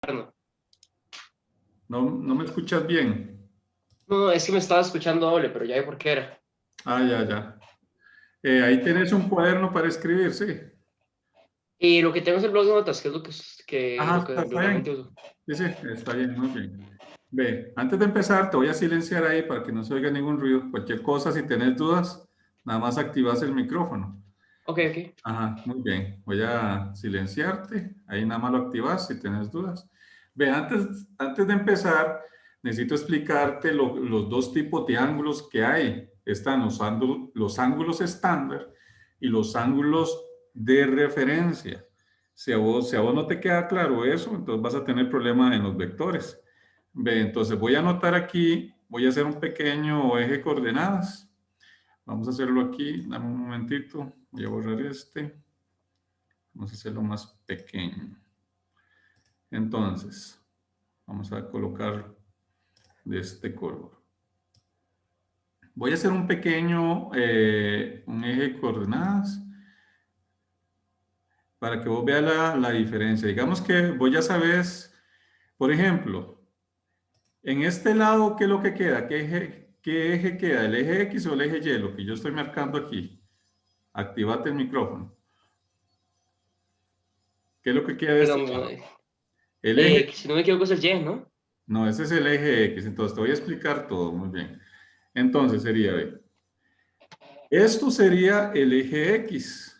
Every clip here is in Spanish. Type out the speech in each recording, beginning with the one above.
escuchando. No me escuchas bien. No, es que me estaba escuchando doble, pero ya vi por qué era. Ah, ya. Ahí tienes un cuaderno para escribir, sí. Y lo que tengo es el blog de notas, que es lo Ajá, que está regularmente bien. uso. Sí, está bien, muy bien. Ve, antes de empezar, te voy a silenciar ahí para que no se oiga ningún ruido. Cualquier cosa, si tenés dudas, nada más activas el micrófono. Ok, ok. Ajá, muy bien. Voy a silenciarte. Ahí nada más lo activas si tienes dudas. Ve, antes de empezar, necesito explicarte los dos tipos de ángulos que hay. Están los ángulos estándar y los ángulos de referencia. Si a vos no te queda claro eso, entonces vas a tener problemas en los vectores. Ve, entonces voy a anotar aquí, voy a hacer un pequeño eje de coordenadas. Vamos a hacerlo aquí, dame un momentito, voy a borrar este. Vamos a hacerlo más pequeño. Entonces, vamos a colocar de este color. Voy a hacer un pequeño, un eje de coordenadas para que vos veas la diferencia. Digamos que vos ya sabes, por ejemplo, en este lado, ¿qué es lo que queda? ¿Qué eje queda? ¿El eje X o el eje Y? Lo que yo estoy marcando aquí. Activate el micrófono. ¿Qué es lo que queda de este Perdón, lado? El eje, si no me equivoco es el Y, ¿no? no, ese es el eje X. Entonces te voy a explicar todo muy bien. Entonces sería, ve, esto sería el eje X,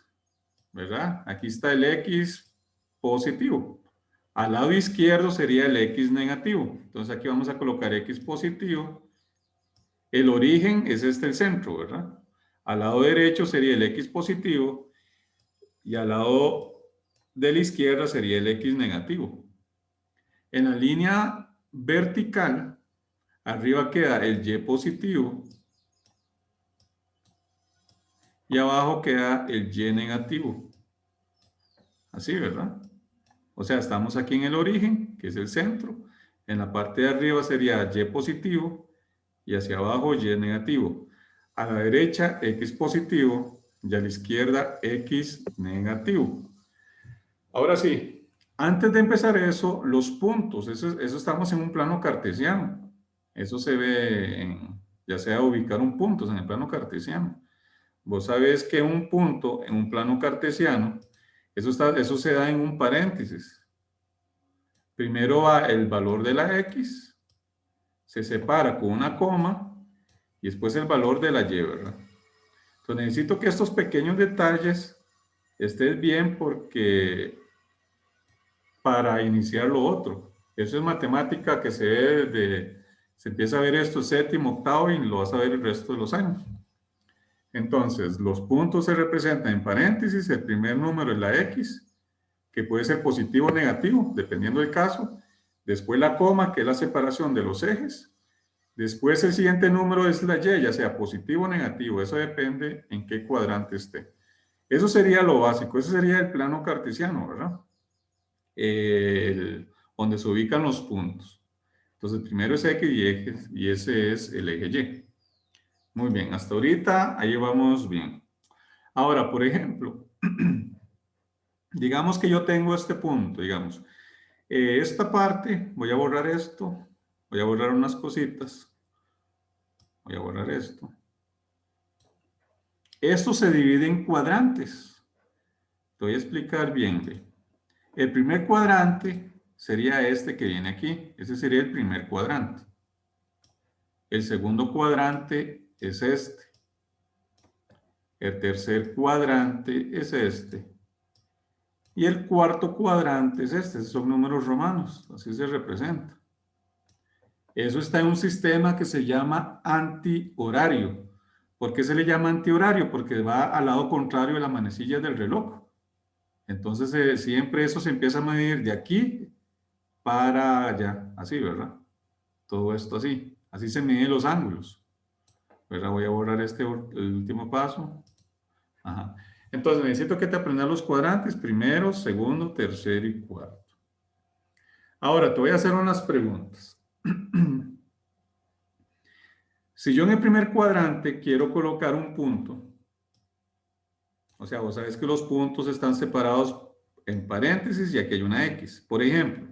¿verdad? Aquí está el X positivo. Al lado izquierdo sería el X negativo. Entonces aquí vamos a colocar X positivo. El origen es el centro, ¿verdad? Al lado derecho sería el X positivo y al lado de la izquierda sería el X negativo. En la línea vertical, arriba queda el Y positivo y abajo queda el Y negativo. Así, ¿verdad? O sea, estamos aquí en el origen, que es el centro. En la parte de arriba sería Y positivo y hacia abajo Y negativo. A la derecha X positivo y a la izquierda X negativo. Ahora sí, antes de empezar eso, los puntos, eso estamos en un plano cartesiano. Eso se ve ya sea ubicar un punto en el plano cartesiano. Vos sabés que un punto en un plano cartesiano, eso se da en un paréntesis. Primero va el valor de la X, se separa con una coma y después el valor de la Y, ¿verdad? Entonces necesito que estos pequeños detalles estés bien porque para iniciar lo otro. Eso es matemática que se empieza a ver esto séptimo, octavo y lo vas a ver el resto de los años. Entonces, los puntos se representan en paréntesis, el primer número es la X, que puede ser positivo o negativo, dependiendo del caso. Después la coma, que es la separación de los ejes. Después el siguiente número es la Y, ya sea positivo o negativo. Eso depende en qué cuadrante esté. Eso sería lo básico. Ese sería el plano cartesiano, ¿verdad? Donde se ubican los puntos. Entonces, primero es X y ese es el eje Y. Muy bien, hasta ahorita ahí vamos bien. Ahora, por ejemplo, digamos que yo tengo este punto, digamos. Esta parte, voy a borrar esto, voy a borrar unas cositas, voy a borrar esto. Esto se divide en cuadrantes. Te voy a explicar bien. ¿Ve? El primer cuadrante sería este que viene aquí. Ese sería el primer cuadrante. El segundo cuadrante es este. El tercer cuadrante es este. Y el cuarto cuadrante es este. Esos son números romanos. Así se representa. Eso está en un sistema que se llama antihorario. ¿Por qué se le llama antihorario? Porque va al lado contrario de las manecillas del reloj. Entonces, siempre eso se empieza a medir de aquí para allá. Así, ¿verdad? Todo esto así. Así se miden los ángulos. ¿Verdad? Voy a borrar el último paso. Ajá. Entonces, necesito que te aprendas los cuadrantes. Primero, segundo, tercero y cuarto. Ahora, te voy a hacer unas preguntas. Si yo en el primer cuadrante quiero colocar un punto, o sea, vos sabés que los puntos están separados en paréntesis y aquí hay una X. Por ejemplo,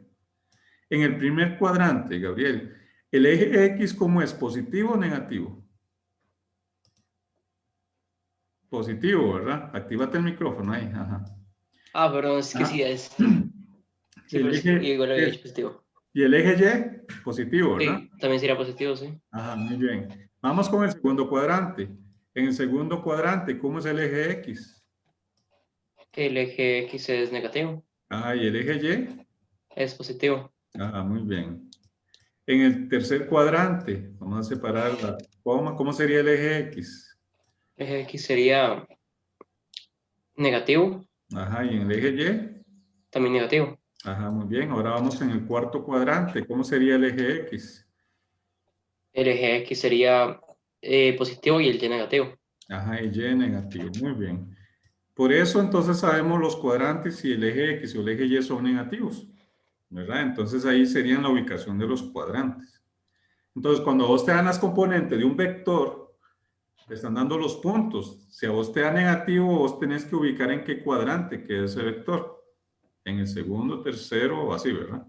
En el primer cuadrante, Gabriel, ¿el eje X cómo es? ¿Positivo o negativo? Positivo, ¿verdad? Actívate el micrófono ahí. Ajá. Ah, perdón, es que Ah, sí, es. Sí, el pero sí, eje igual lo había es, dicho positivo. y el eje Y, positivo, ¿verdad? Sí, también sería positivo, sí. Ajá, muy bien. Vamos con el segundo cuadrante. En el segundo cuadrante, ¿cómo es el eje X? El eje X es negativo, Ajá, ¿y el eje Y? es positivo. Ajá, muy bien. En el tercer cuadrante, vamos a separar la coma, ¿cómo sería el eje X? El eje X sería negativo, Ajá, ¿y en el eje Y? también negativo. Ajá, muy bien. Ahora vamos en el cuarto cuadrante. ¿Cómo sería el eje X? El eje X sería positivo y el Y negativo. Ajá, y Y negativo. Muy bien. Por eso entonces sabemos los cuadrantes si el eje X o el eje Y son negativos, ¿verdad? Entonces ahí serían la ubicación de los cuadrantes. Entonces cuando a vos te dan las componentes de un vector, te están dando los puntos. Si a vos te da negativo, vos tenés que ubicar en qué cuadrante queda ese vector. En el segundo, tercero o así, ¿verdad?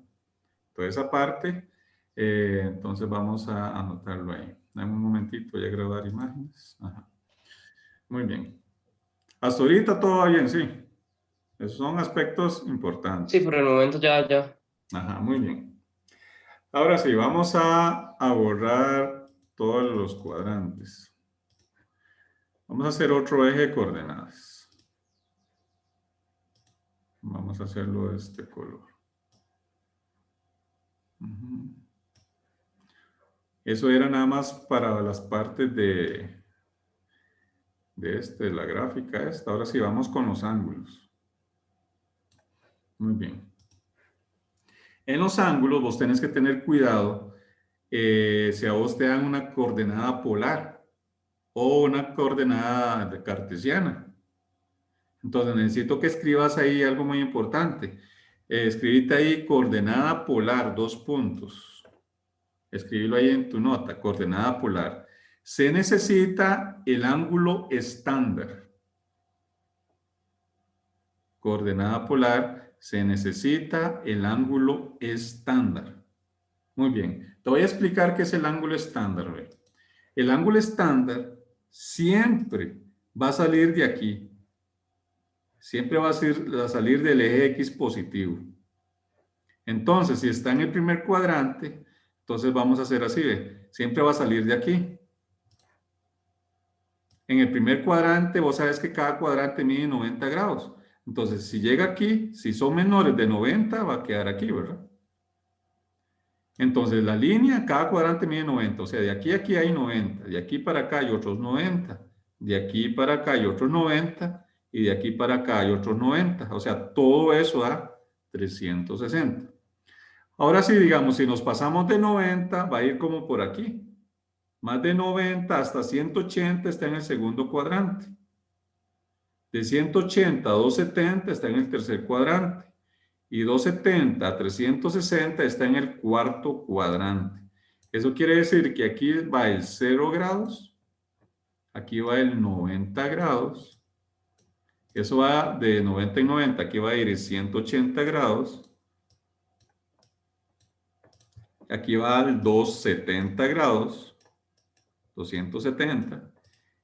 Toda esa parte, entonces vamos a anotarlo ahí. Dame un momentito, voy a grabar imágenes. Ajá. Muy bien. Hasta ahorita todo va bien, sí. Esos son aspectos Sí, importantes. por el momento ya. Ajá, muy bien. Ahora sí, vamos a borrar todos los cuadrantes. Vamos a hacer otro eje de coordenadas. Vamos a hacerlo de este color. Ujú. Eso era nada más para las partes de la gráfica esta. Ahora sí, vamos con los ángulos. Muy bien. En los ángulos vos tenés que tener cuidado si a vos te dan una coordenada polar o una coordenada cartesiana. Entonces necesito que escribas ahí algo muy importante. Escribite ahí coordenada polar, dos puntos. Escribilo ahí en tu nota, coordenada polar. Se necesita el ángulo estándar. Coordenada polar, se necesita el ángulo estándar. Muy bien, te voy a explicar qué es el ángulo estándar. ¿Ve? El ángulo estándar siempre va a salir de aquí. Siempre va a salir del eje X positivo. Entonces, si está en el primer cuadrante, entonces vamos a hacer así, ¿ve? Siempre va a salir de aquí. En el primer cuadrante, vos sabes que cada cuadrante mide 90 grados. Entonces, si llega aquí, si son menores de 90, va a quedar aquí, ¿verdad? Entonces, la línea, cada cuadrante mide 90. O sea, de aquí a aquí hay 90. De aquí para acá hay otros 90. De aquí para acá hay otros 90. Y de aquí para acá hay otros 90. O sea, todo eso da 360. Ahora sí, digamos, si nos pasamos de 90, va a ir como por aquí. Más de 90 hasta 180 está en el segundo cuadrante. De 180 a 270 está en el tercer cuadrante. Y 270 a 360 está en el cuarto cuadrante. Eso quiere decir que aquí va el 0 grados, aquí va el 90 grados. Eso va de 90 en 90, aquí va a ir 180 grados. Aquí va al 270 grados, 270.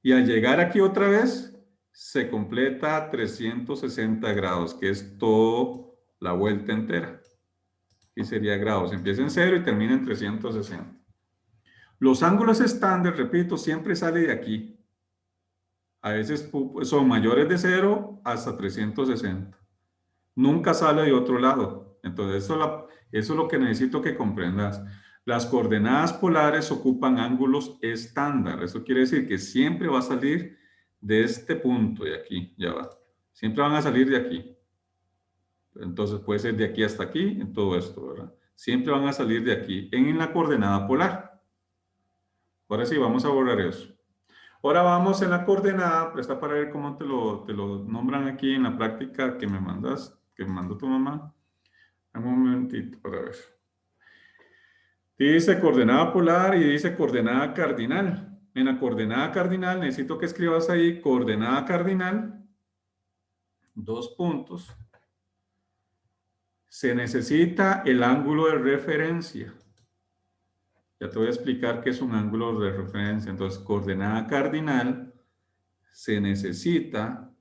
Y al llegar aquí otra vez, se completa 360 grados, que es toda la vuelta entera. Y sería grados. Empieza en 0 y termina en 360. Los ángulos estándar, repito, siempre sale de aquí. A veces son mayores de 0 hasta 360. Nunca sale de otro lado. Entonces, eso es lo que necesito que comprendas. Las coordenadas polares ocupan ángulos estándar. Eso quiere decir que siempre va a salir de este punto de aquí. Ya va. Siempre van a salir de aquí. Entonces puede ser de aquí hasta aquí, en todo esto, ¿verdad? Siempre van a salir de aquí, en la coordenada polar. Ahora sí, vamos a borrar eso. Ahora vamos en la coordenada, presta para ver cómo te lo nombran aquí en la práctica que me mandas, que me mandó tu mamá. Dame un momentito para ver. Dice coordenada polar y dice coordenada cardinal. En la coordenada cardinal necesito que escribas ahí coordenada cardinal, dos puntos. se necesita el ángulo de referencia. Ya te voy a explicar qué es un ángulo de referencia. Entonces, coordenada cardinal, se necesita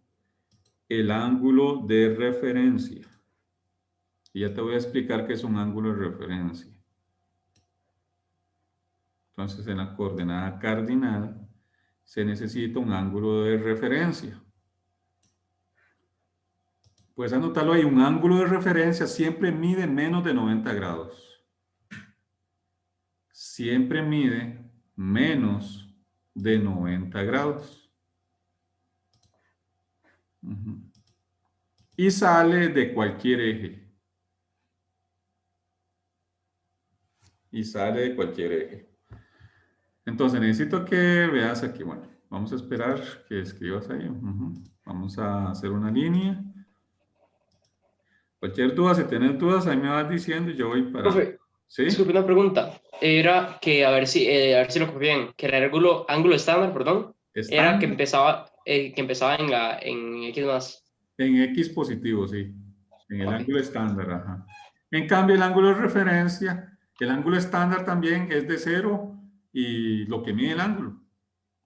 el ángulo de referencia. Y ya te voy a explicar qué es un ángulo de referencia. Entonces, en la coordenada cardinal se necesita un ángulo de referencia. Puedes anotarlo ahí, un ángulo de referencia siempre mide menos de 90 grados. Siempre mide menos de 90 grados. Y sale de cualquier eje. Y sale de cualquier eje. Entonces necesito que veas aquí, bueno, vamos a esperar que escribas ahí. Vamos a hacer una línea. Cualquier duda, si tienes dudas, ahí me vas diciendo y yo voy para... Profe, ¿Sí? disculpe una pregunta. Era que, a ver si lo cogí bien, que el ángulo estándar, perdón, era Están que empezaba en X más. en X positivo, sí. En el Ok. ángulo estándar, ajá. En cambio, el ángulo de referencia, el ángulo estándar también es de 0 y lo que mide el ángulo.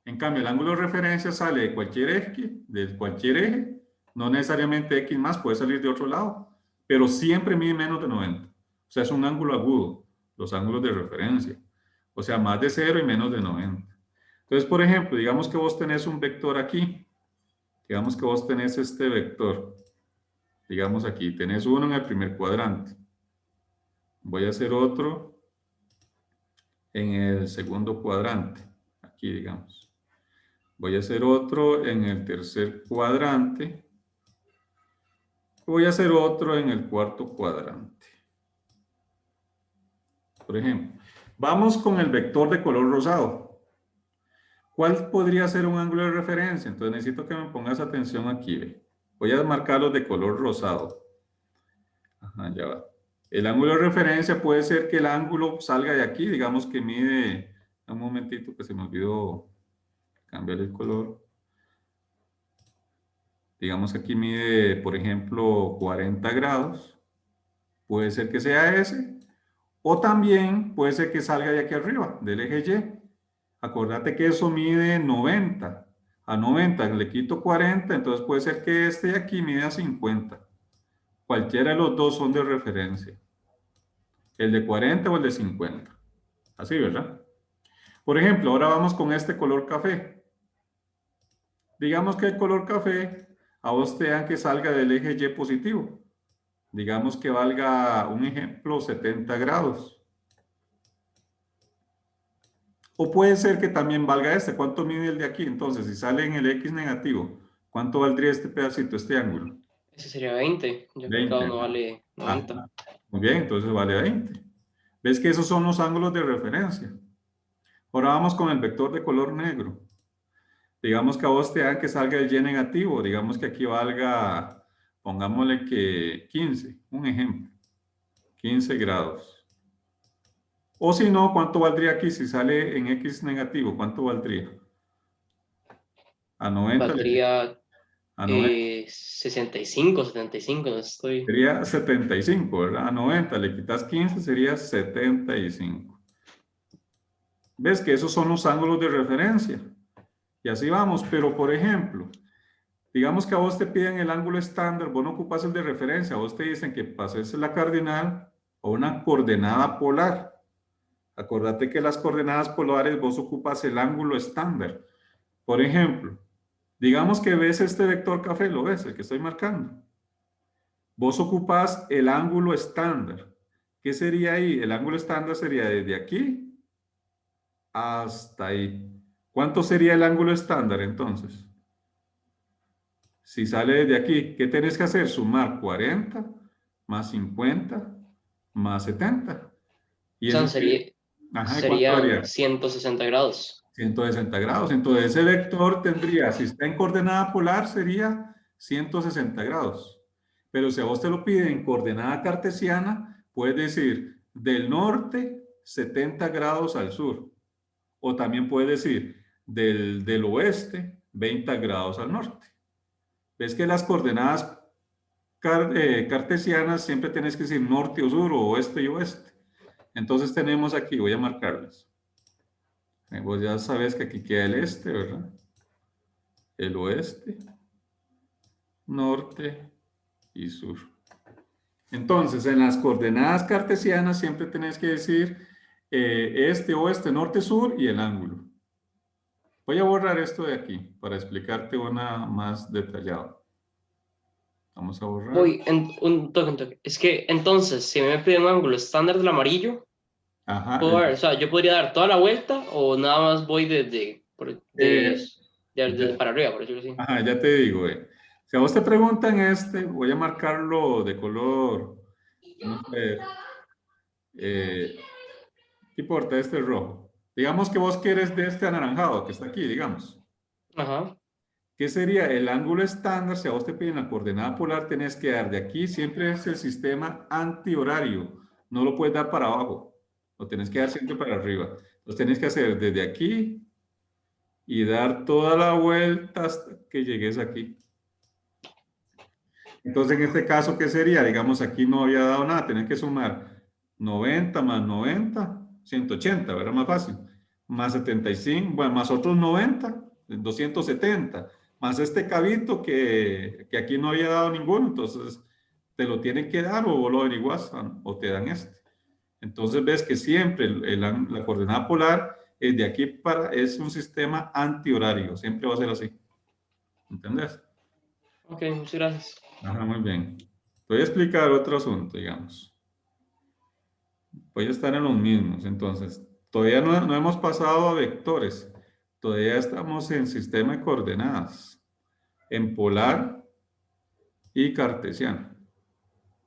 En cambio, el ángulo de referencia sale de cualquier eje, no necesariamente X más, puede salir de otro lado, pero siempre mide menos de 90. O sea, es un ángulo agudo, los ángulos de referencia. O sea, más de 0 y menos de 90. Entonces, por ejemplo, digamos que vos tenés un vector aquí. Digamos que vos tenés este vector. Digamos aquí, tenés uno en el primer cuadrante. Voy a hacer otro en el segundo cuadrante. Aquí, digamos. Voy a hacer otro en el tercer cuadrante. Voy a hacer otro en el cuarto cuadrante. Por ejemplo, vamos con el vector de color rosado. ¿Cuál podría ser un ángulo de referencia? Entonces necesito que me pongas atención aquí. ¿Ve? Voy a marcarlos de color rosado. Ajá, ya va. El ángulo de referencia puede ser que el ángulo salga de aquí, digamos que mide, un momentito que se me olvidó cambiar el color. Digamos que aquí mide, por ejemplo, 40 grados. Puede ser que sea ese. O también puede ser que salga de aquí arriba, del eje Y. Acordate que eso mide 90. A 90 le quito 40, entonces puede ser que este de aquí mide a 50. Cualquiera de los dos son de referencia. El de 40 o el de 50. Así, ¿verdad? Por ejemplo, ahora vamos con este color café. Digamos que el color café a vos te dan que salga del eje Y positivo. Digamos que valga, un ejemplo, 70 grados. O puede ser que también valga este. ¿Cuánto mide el de aquí? Entonces, si sale en el X negativo, ¿cuánto valdría este pedacito, este ángulo? Ese sería 20, ya que cada 20. uno vale 90. Ajá. Muy bien, entonces vale 20. ¿Ves que esos son los ángulos de referencia? Ahora vamos con el vector de color negro. Digamos que a vos te dan que salga el Y negativo, digamos que aquí valga, pongámosle que 15, un ejemplo, 15 grados. O si no, ¿cuánto valdría aquí si sale en X negativo? ¿Cuánto valdría? A 90, Valdría a 90 65, 75, no estoy. sería 75, ¿verdad? A 90 le quitas 15, sería 75. ¿Ves que esos son los ángulos de referencia? Y así vamos, pero por ejemplo, digamos que a vos te piden el ángulo estándar, vos no ocupas el de referencia, a vos te dicen que pases la cardinal o una coordenada polar. Acordate que las coordenadas polares vos ocupas el ángulo estándar. Por ejemplo, digamos que ves este vector café, ¿lo ves? El que estoy marcando. Vos ocupas el ángulo estándar. ¿Qué sería ahí? El ángulo estándar sería desde aquí hasta ahí. ¿Cuánto sería el ángulo estándar entonces? Si sale desde aquí, ¿qué tenés que hacer? Sumar 40 más 50 más 70. O ¿Y sea, eso qué? Ajá, ¿y cuánto serían haría? 160 grados. 160 grados. Entonces ese vector tendría, si está en coordenada polar, sería 160 grados. Pero si a vos te lo pide en coordenada cartesiana, puedes decir del norte 70 grados al sur. O también puedes decir del oeste 20 grados al norte. ¿Ves que las coordenadas cartesianas siempre tenés que decir norte o sur, o oeste y oeste. Entonces tenemos aquí, voy a marcarles. Vos ya sabes que aquí queda el este, ¿verdad? El oeste, norte y sur. Entonces, en las coordenadas cartesianas siempre tenés que decir este, oeste, norte, sur y el ángulo. Voy a borrar esto de aquí para explicarte una más detallada. Vamos a borrar. Voy, un toque, un toque. Es que entonces, si me pide un ángulo estándar del amarillo, Ajá. puedo dar, o sea, yo podría dar toda la vuelta o nada más voy para arriba, por decirlo así. Ajá, ya te digo. Si a vos te preguntan voy a marcarlo de color, vamos a ver, ¿qué importa? Este es rojo. Digamos que vos quieres de este anaranjado que está aquí, digamos. Ajá. ¿Qué sería el ángulo estándar? Si a vos te piden la coordenada polar, tenés que dar de aquí, siempre es el sistema antihorario. No lo puedes dar para abajo, lo tenés que dar siempre para arriba. Entonces tenés que hacer desde aquí y dar toda la vuelta hasta que llegues aquí. Entonces en este caso, ¿qué sería? Digamos, aquí no había dado nada, tenés que sumar 90 más 90, 180, ¿verdad? Más fácil. Más 75, bueno, más otros 90, 270, más este cabito que aquí no había dado ninguno, entonces te lo tienen que dar o vos lo averiguas o te dan este. Entonces ves que siempre la coordenada polar es de aquí es un sistema antihorario, siempre va a ser así. ¿Entendés? Ok, muchas gracias. Ajá, muy bien. Voy a explicar otro asunto, digamos. Voy a estar en los mismos, entonces. Todavía no hemos pasado a vectores. Todavía estamos en sistema de coordenadas, en polar y cartesiano.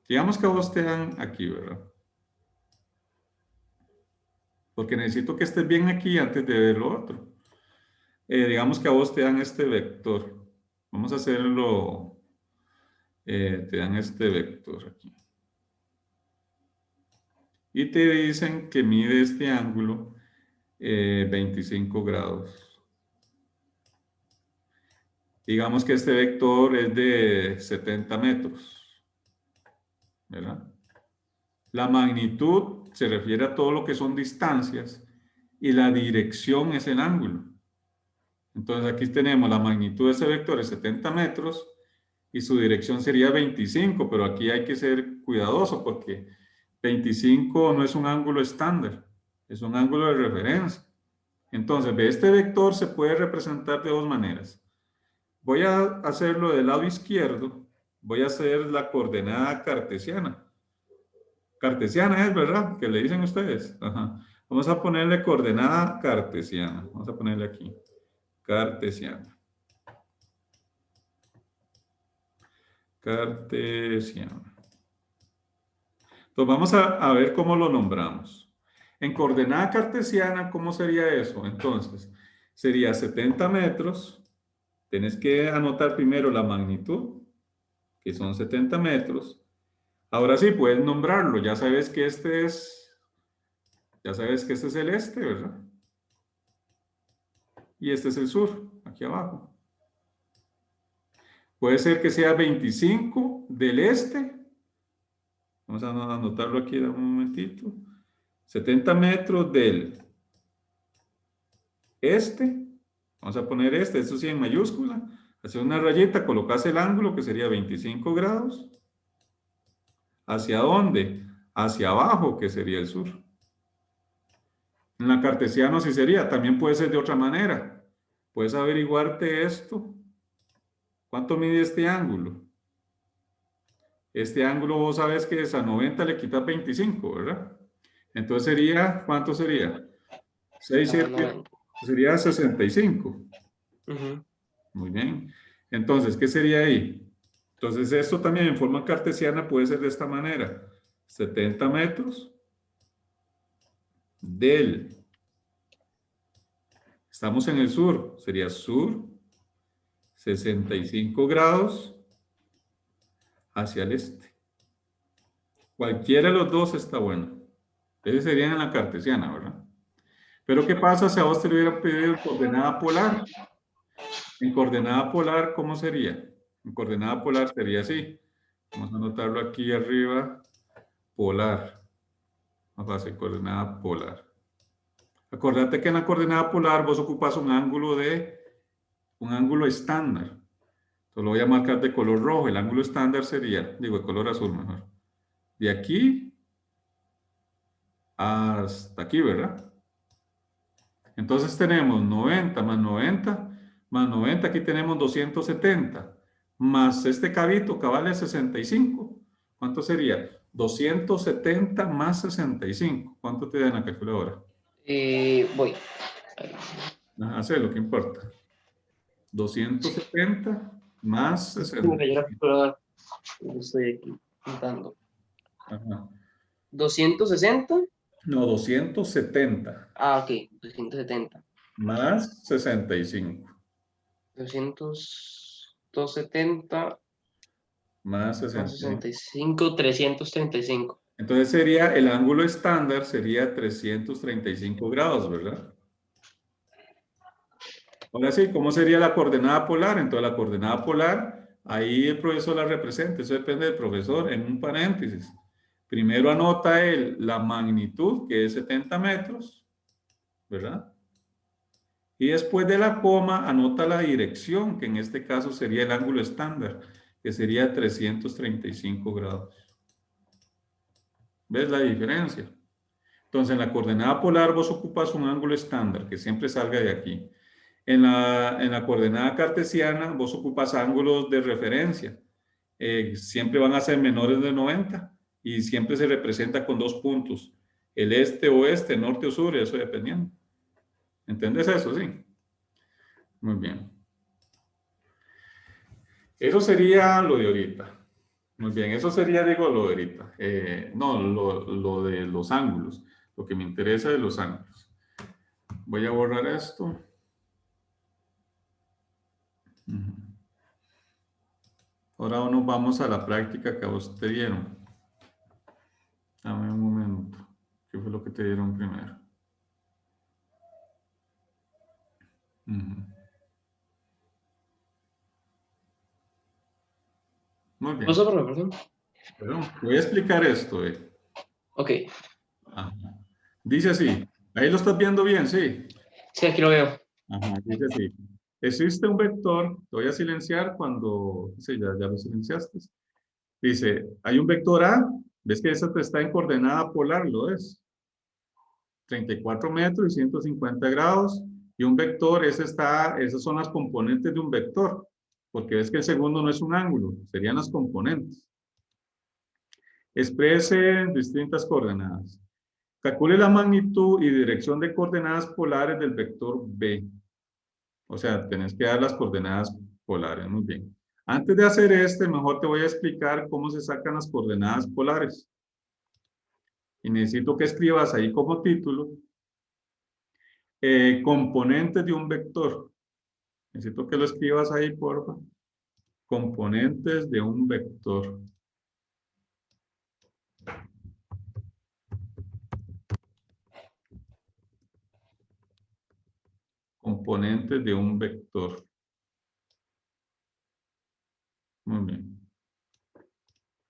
Digamos que a vos te dan aquí, ¿verdad? Porque necesito que estés bien aquí antes de ver lo otro. Digamos que a vos te dan este vector. Vamos a hacerlo, te dan este vector aquí. Y te dicen que mide este ángulo 25 grados. Digamos que este vector es de 70 metros, ¿verdad? La magnitud se refiere a todo lo que son distancias y la dirección es el ángulo. Entonces aquí tenemos la magnitud de ese vector es 70 metros y su dirección sería 25, pero aquí hay que ser cuidadoso porque 25 no es un ángulo estándar, es un ángulo de referencia. Entonces, este vector se puede representar de dos maneras. Voy a hacerlo del lado izquierdo, voy a hacer la coordenada cartesiana. Cartesiana es, ¿verdad? Que le dicen ustedes. Ajá. Vamos a ponerle coordenada cartesiana. Vamos a ponerle aquí. Cartesiana. Cartesiana. Entonces vamos a ver cómo lo nombramos. En coordenada cartesiana, ¿cómo sería eso? Entonces, sería 70 metros. Tienes que anotar primero la magnitud, que son 70 metros. Ahora sí, puedes nombrarlo. Ya sabes que este es el este, ¿verdad? Y este es el sur, aquí abajo. Puede ser que sea 25 del este. Vamos a anotarlo aquí un momentito. 70 metros del este. Vamos a poner esto sí en mayúscula. Hacer una rayita, colocas el ángulo que sería 25 grados. ¿Hacia dónde? Hacia abajo, que sería el sur. En la cartesiana sí sería, también puede ser de otra manera. Puedes averiguarte esto. ¿Cuánto mide este ángulo? Este ángulo vos sabes que es a 90 le quitas 25, ¿verdad? Entonces sería, ¿cuánto sería? 6, 7, sería 65. Muy bien. Entonces, ¿qué sería ahí? Entonces, esto también en forma cartesiana puede ser de esta manera. 70 metros del... Estamos en el sur, sería sur, 65 grados hacia el este. Cualquiera de los dos está bueno. Ese sería en la cartesiana, ¿verdad? Pero ¿qué pasa si a vos te lo hubieran pedido coordenada polar? En coordenada polar, ¿cómo sería? En coordenada polar sería así. Vamos a anotarlo aquí arriba. Polar. Más fácil, coordenada polar. Acordate que en la coordenada polar vos ocupas un ángulo estándar. Entonces lo voy a marcar de color rojo. El ángulo estándar sería, digo, de color azul mejor. De aquí hasta aquí, ¿verdad? Entonces tenemos 90 más 90 más 90. Aquí tenemos 270. Más este cabito que vale 65. ¿Cuánto sería? 270 más 65. ¿Cuánto te da en la calculadora? Voy. Hace lo que importa. 270 más Se me 60. cayó la calculadora. Lo estoy aquí contando. Ajá. 260. No, 270 Ah, ok. 270. más 65 270 más más 65. 65, 335. Entonces sería, el ángulo estándar sería 335 grados, ¿verdad? Ahora sí, ¿cómo sería la coordenada polar? Entonces la coordenada polar, ahí el profesor la representa, eso depende del profesor, en un paréntesis. Primero anota él la magnitud, que es 70 metros, ¿verdad? Y después de la coma, anota la dirección, que en este caso sería el ángulo estándar, que sería 335 grados. ¿Ves la diferencia? Entonces, en la coordenada polar vos ocupas un ángulo estándar, que siempre salga de aquí. En la coordenada cartesiana vos ocupas ángulos de referencia. Siempre van a ser menores de 90 y siempre se representa con dos puntos. El este, oeste, norte o sur, eso dependiendo. ¿Entendés eso? Sí. Muy bien. Eso sería lo de ahorita. Muy bien, eso sería, digo, lo de ahorita. No, lo de los ángulos. Lo que me interesa de los ángulos. Voy a borrar esto. Ahora nos vamos a la práctica que a vos te dieron. Dame un momento. ¿Qué fue lo que te dieron primero? Muy bien. Perdón. Perdón, voy a explicar esto. Ok. Ajá. Dice así. Ahí lo estás viendo bien, sí. Sí, aquí lo veo. Ajá, dice así. Existe un vector. Te voy a silenciar cuando... Sí, ya lo silenciaste. Dice, hay un vector A. ¿Ves que esa está en coordenada polar? Lo es. 34 metros y 150 grados. Y un vector, esas son las componentes de un vector. Porque ves que el segundo no es un ángulo, serían las componentes. Exprese distintas coordenadas. Calcule la magnitud y dirección de coordenadas polares del vector B. O sea, tenés que dar las coordenadas polares. Muy bien. Antes de hacer mejor te voy a explicar cómo se sacan las coordenadas polares. Y necesito que escribas ahí como título componentes de un vector. Necesito que lo escribas ahí, por favor. Componentes de un vector. Componentes de un vector. Muy bien.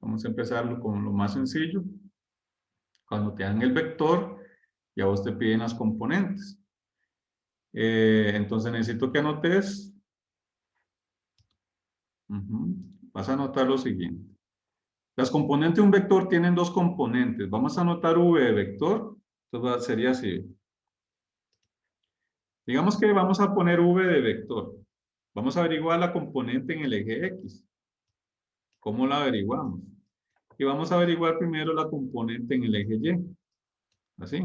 Vamos a empezar con lo más sencillo. Cuando te dan el vector, ya vos te piden las componentes. Entonces necesito que anotes. Vas a anotar lo siguiente. Las componentes de un vector tienen dos componentes. Vamos a anotar v de vector. Entonces sería así. Digamos que vamos a poner v de vector. Vamos a averiguar la componente en el eje X. ¿Cómo la averiguamos? Y vamos a averiguar primero la componente en el eje Y. Así.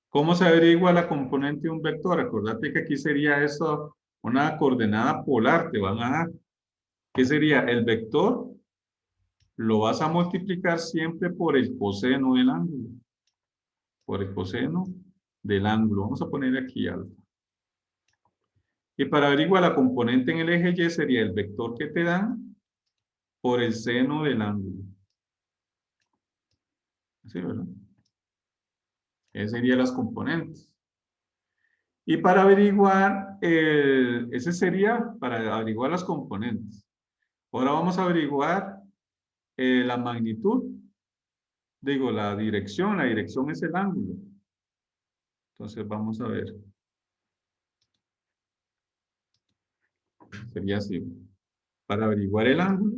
¿Cómo se averigua la componente de un vector? Acordate que aquí sería eso, una coordenada polar te van a dar. ¿Qué sería? El vector lo vas a multiplicar siempre por el coseno del ángulo. Por el coseno del ángulo. Vamos a poner aquí alfa. Y para averiguar la componente en el eje Y sería el vector que te dan por el seno del ángulo. Así, ¿verdad? Esas serían las componentes. Y para averiguar, ese sería para averiguar las componentes. Ahora vamos a averiguar la magnitud, digo, la dirección es el ángulo. Entonces vamos a ver. Sería así. Para averiguar el ángulo,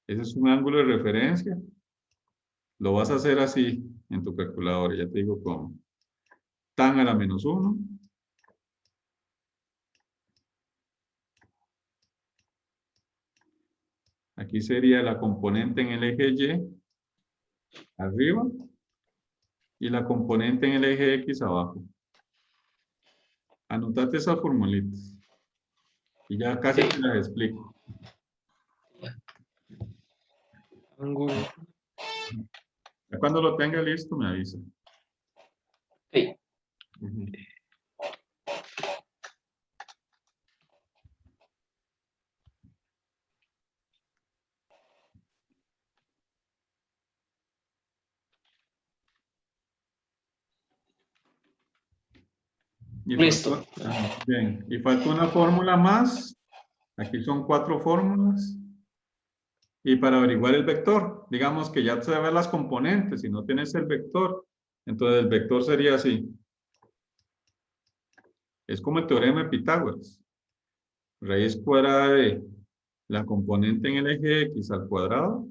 ese es un ángulo de referencia. Lo vas a hacer así en tu calculadora, ya te digo cómo. Tan a la menos 1. Aquí sería la componente en el eje Y arriba y la componente en el eje X abajo. Anotate esas formulitas y ya casi Sí. te las explico. Ángulo. Ya cuando lo tenga listo me avisa. Sí. Ujú. Y Listo. faltó, bien, y faltó una fórmula más. Aquí son 4 fórmulas. Y para averiguar el vector, digamos que ya sabes las componentes, si no tienes el vector, entonces el vector sería así. Es como el teorema de Pitágoras. Raíz cuadrada de la componente en el eje X al cuadrado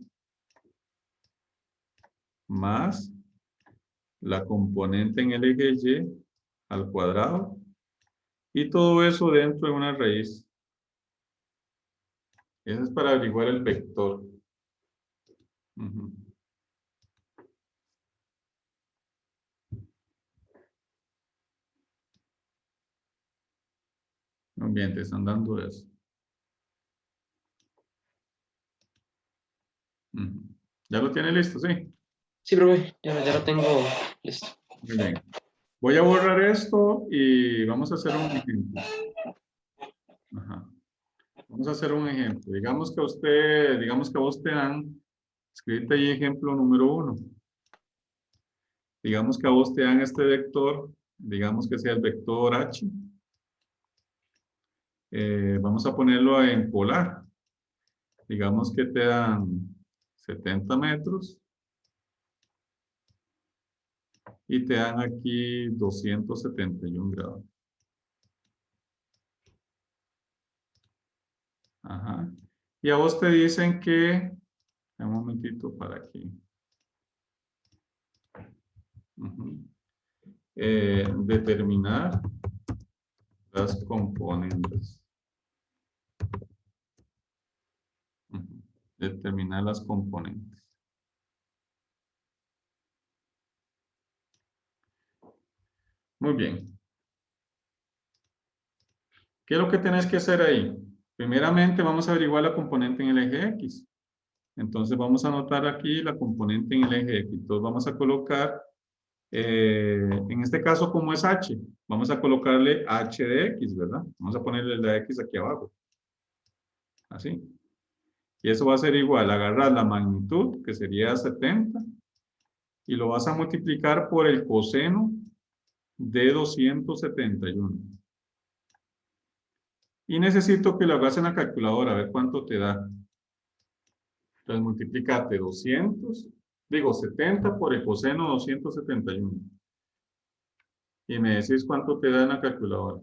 más la componente en el eje Y al cuadrado y todo eso dentro de una raíz. Eso es para averiguar el vector. Ujú. Muy bien, te están dando eso. Ujú. ¿Ya lo tiene listo? Sí. Sí, profe, ya lo tengo listo. Muy bien. Voy a borrar esto y vamos a hacer un ejemplo. Ajá. Vamos a hacer un ejemplo. Digamos que a vos te dan, escribite ahí ejemplo número 1. Digamos que a vos te dan este vector, digamos que sea el vector H. Vamos a ponerlo en polar. Digamos que te dan 70 metros y te dan aquí 271 grados. Ajá. Y a vos te dicen que, un momentito para aquí. Ujú. Determinar las componentes. Ujú. Determinar las componentes. Muy bien. ¿Qué es lo que tenés que hacer ahí? Primeramente vamos a averiguar la componente en el eje X. Entonces vamos a anotar aquí la componente en el eje X. Entonces vamos a colocar, en este caso como es H, vamos a colocarle H de X, ¿verdad? Vamos a ponerle la X aquí abajo. Así. Y eso va a ser igual, agarrar la magnitud, que sería 70, y lo vas a multiplicar por el coseno de 271. Y necesito que lo hagas en la calculadora, a ver cuánto te da. Entonces multiplicate 70 por el coseno 271. Y me decís cuánto te da en la calculadora.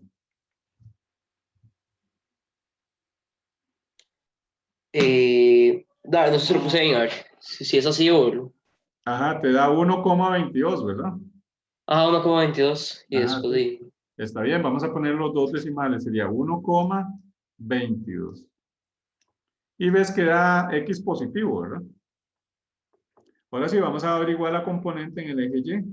No sé si lo puse bien, a ver si es así o... Ajá, te da 1,22, ¿verdad? Ah, 1,22 y Ajá, después sí. de... Está bien, vamos a poner los dos decimales, sería 1,22. Y ves que da X positivo, ¿verdad? Ahora sí, vamos a averiguar la componente en el eje Y.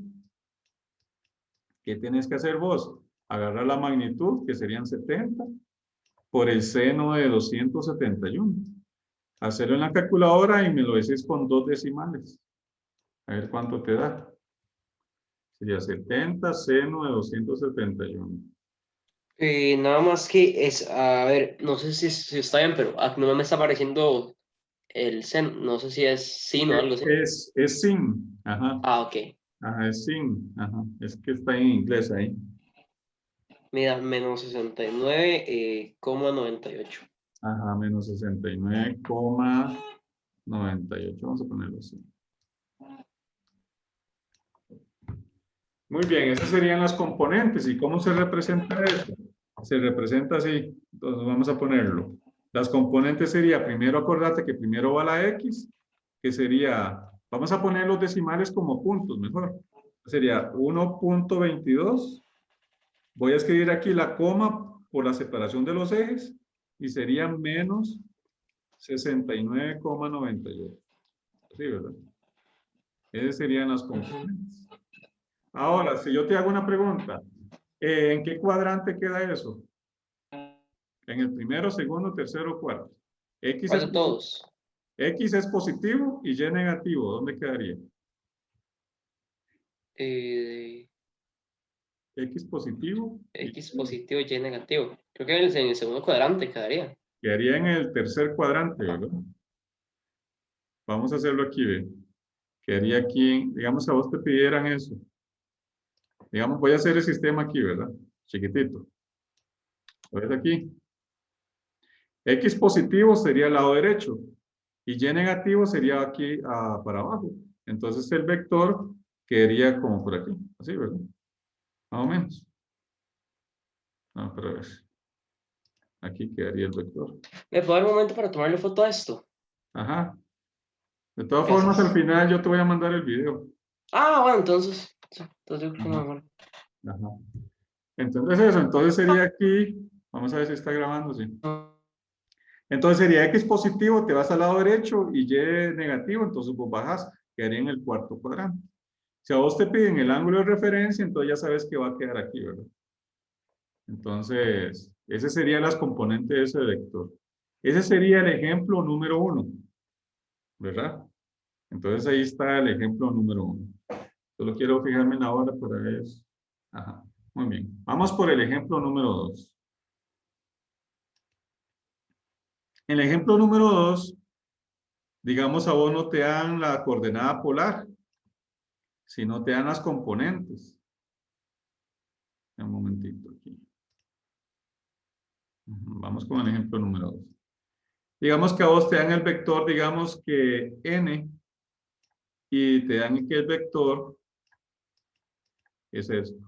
¿Qué tienes que hacer vos? Agarrar la magnitud, que serían 70, por el seno de 271. Hacerlo en la calculadora y me lo decís con dos decimales. A ver cuánto te da. Sería 70 seno de 271. Nada más que es, a ver, no sé si está bien, pero no me está apareciendo el sen, no sé si es sin o algo así. Es sin. Ajá. Ah, ok. Ajá, es sin. Ajá. Es que está en inglés ahí. Mira, menos 69,98. Ajá, menos 69,98. 98, vamos a ponerlo así. Muy bien, esas serían las componentes. ¿Y cómo se representa eso? Se representa así. Entonces vamos a ponerlo. Las componentes sería, primero acordate que primero va la X, que sería, vamos a poner los decimales como puntos, mejor. Sería 1.22. Voy a escribir aquí la coma por la separación de los ejes y sería menos 69,98. Así, ¿verdad? Esas serían las componentes. Ahora, si yo te hago una pregunta, ¿en qué cuadrante queda eso? ¿En el primero, segundo, tercero, cuarto? ¿Cuál de todos? X es positivo y Y negativo. ¿Dónde quedaría? X positivo. X positivo y Y negativo. Creo que en el segundo cuadrante quedaría. Quedaría en el tercer cuadrante, ¿verdad? Vamos a hacerlo aquí, ¿ve? Quedaría aquí, digamos, a vos te pidieran eso. Digamos, voy a hacer el sistema aquí, ¿verdad? Chiquitito. ¿Lo ves aquí? X positivo sería el lado derecho y Y negativo sería aquí para abajo. Entonces el vector quedaría como por aquí, así, ¿verdad? Más o menos. No, pero ver. Aquí quedaría el vector. ¿Me puedo dar un momento para tomarle foto a esto? Ajá. De todas Gracias. formas, al final yo te voy a mandar el video. Ah, bueno, entonces yo creo que Ajá. mejor. Ajá. Entonces eso, entonces sería aquí, vamos a ver si está grabando, sí. Entonces sería X positivo, te vas al lado derecho y Y negativo, entonces vos bajas, quedaría en el cuarto cuadrante. Si a vos te piden el ángulo de referencia, entonces ya sabes que va a quedar aquí, ¿verdad? Entonces, ese serían las componentes de ese vector. Ese sería el ejemplo número 1, ¿verdad? Entonces ahí está el ejemplo número 1. Solo quiero fijarme en la hora para eso. Ajá, muy bien. Vamos por el ejemplo número 2. En el ejemplo número 2, digamos a vos no te dan la coordenada polar, sino te dan las componentes. Un momentito aquí. Vamos con el ejemplo número 2. Digamos que a vos te dan el vector, digamos que n, y te dan que el vector es esto.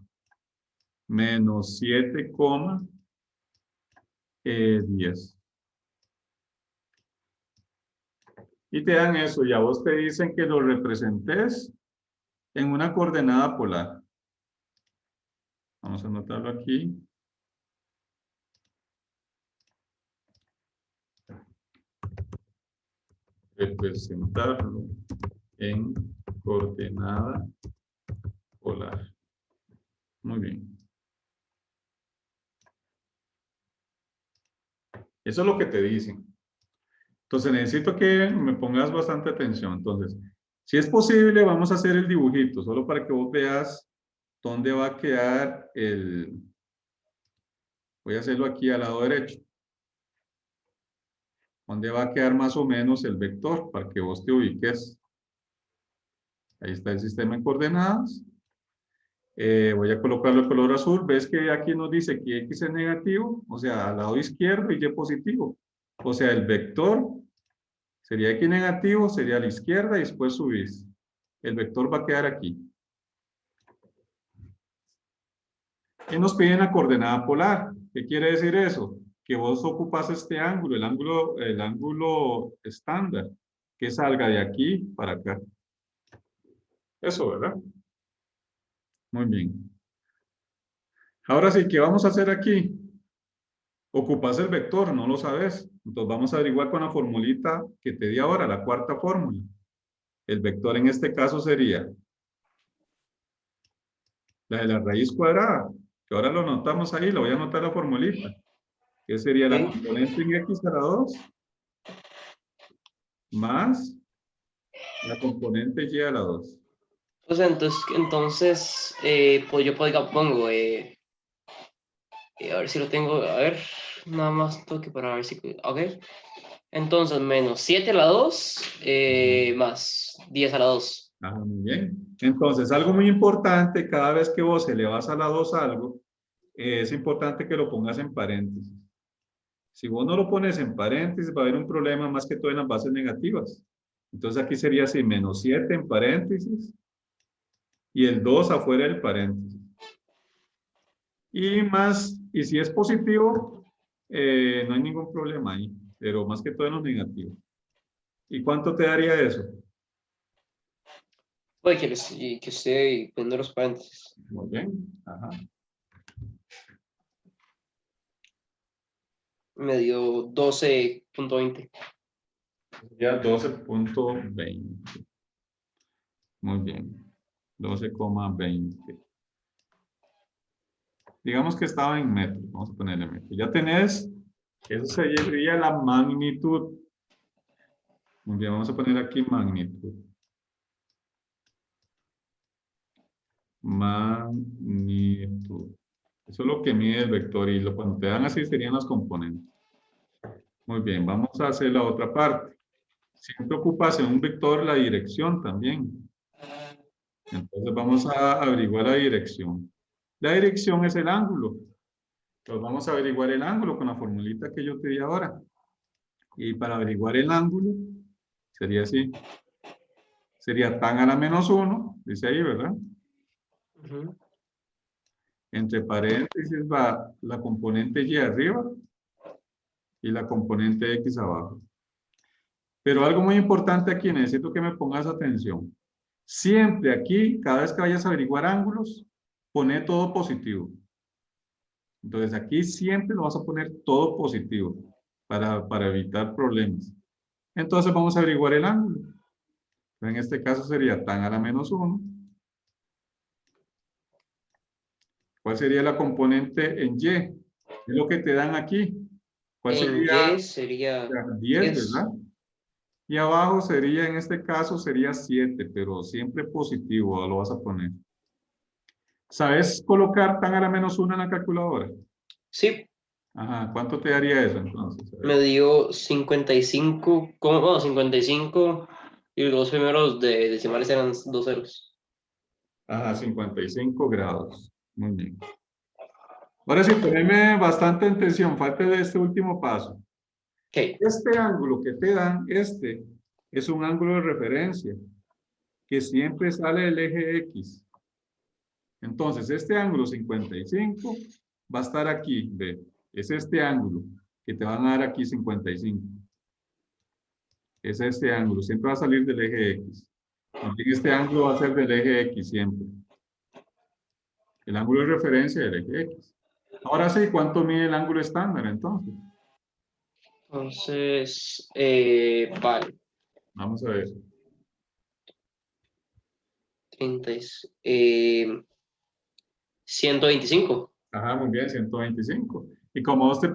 Menos 7,10. Y te dan eso, y a vos te dicen que lo representes en una coordenada polar. Vamos a anotarlo aquí. Representarlo en coordenada polar. Muy bien. Eso es lo que te dicen. Entonces necesito que me pongas bastante atención. Entonces, si es posible, vamos a hacer el dibujito, solo para que vos veas dónde va a quedar el... Voy a hacerlo aquí al lado derecho. ¿Dónde va a quedar más o menos el vector? Para que vos te ubiques. Ahí está el sistema en coordenadas. Voy a colocarlo de color azul. ¿Ves que aquí nos dice que X es negativo? O sea, al lado izquierdo y Y positivo. O sea, el vector sería X negativo, sería a la izquierda y después subís. El vector va a quedar aquí. Y nos piden la coordenada polar. ¿Qué quiere decir eso? Que vos ocupas este ángulo, el ángulo estándar, que salga de aquí para acá. Eso, ¿verdad? Muy bien. Ahora sí, ¿qué vamos a hacer aquí? Ocupas el vector, no lo sabes. Entonces vamos a averiguar con la formulita que te di ahora, la cuarta fórmula. El vector en este caso sería la de la raíz cuadrada, que ahora lo notamos ahí, lo voy a anotar la formulita. Que sería la componente en x a la 2 más la componente y a la 2. O sea, entonces pues yo pongo, a ver si lo tengo, a ver, nada más toque para ver si, ok. Entonces, menos 7 a la 2, más 10 a la 2. Ah, muy bien. Entonces, algo muy importante, cada vez que vos elevas a la 2 algo, es importante que lo pongas en paréntesis. Si vos no lo pones en paréntesis, va a haber un problema más que todo en las bases negativas. Entonces aquí sería así, menos 7 en paréntesis y el 2 afuera del paréntesis. Y si es positivo, no hay ningún problema ahí, pero más que todo en los negativos. ¿Y cuánto te daría eso? Puede que esté poniendo los paréntesis. Muy bien. Ajá. Me dio 12.20. Ya 12.20. Muy bien. 12,20. Digamos que estaba en metros. Vamos a ponerle metros. Ya tenés, eso sería la magnitud. Muy bien, vamos a poner aquí magnitud. Magnitud. Eso es lo que mide el vector y cuando te dan así serían los componentes. Muy bien, vamos a hacer la otra parte. Siempre ocupas en un vector la dirección también. Entonces vamos a averiguar la dirección. La dirección es el ángulo. Entonces vamos a averiguar el ángulo con la formulita que yo te di ahora. Y para averiguar el ángulo, sería así. Sería tan a la menos 1, dice ahí, ¿verdad? Ujú. Entre paréntesis va la componente y arriba y la componente x abajo. Pero algo muy importante aquí, necesito que me pongas atención. Siempre aquí, cada vez que vayas a averiguar ángulos, pone todo positivo. Entonces aquí siempre lo vas a poner todo positivo para evitar problemas. Entonces vamos a averiguar el ángulo. En este caso sería tan a la menos 1. ¿Cuál sería la componente en y? Es lo que te dan aquí. ¿Cuál En sería? Y sería 10, 10. ¿verdad? Y abajo sería, en este caso, sería 7, pero siempre positivo lo vas a poner. ¿Sabes colocar tan a la menos 1 en la calculadora? Sí, Ajá, ¿cuánto te daría eso entonces? A ver. me dio 55, bueno, 55 y los primeros de decimales eran 2 ceros. Ajá, 55 grados. Muy bien. Ahora sí, poneme bastante atención, falta de este último paso. Ok, Este ángulo que te dan, este, es un ángulo de referencia que siempre sale del eje X. Entonces, este ángulo 55 va a estar aquí, ve, es este ángulo que te van a dar aquí 55. Es este ángulo, siempre va a salir del eje X. También este ángulo va a ser del eje X siempre. El ángulo de referencia del eje X. Ahora sí, ¿cuánto mide el ángulo estándar entonces? entonces, vale, Vamos a ver. 30, 125. Ajá, muy bien, 125. Y como vos te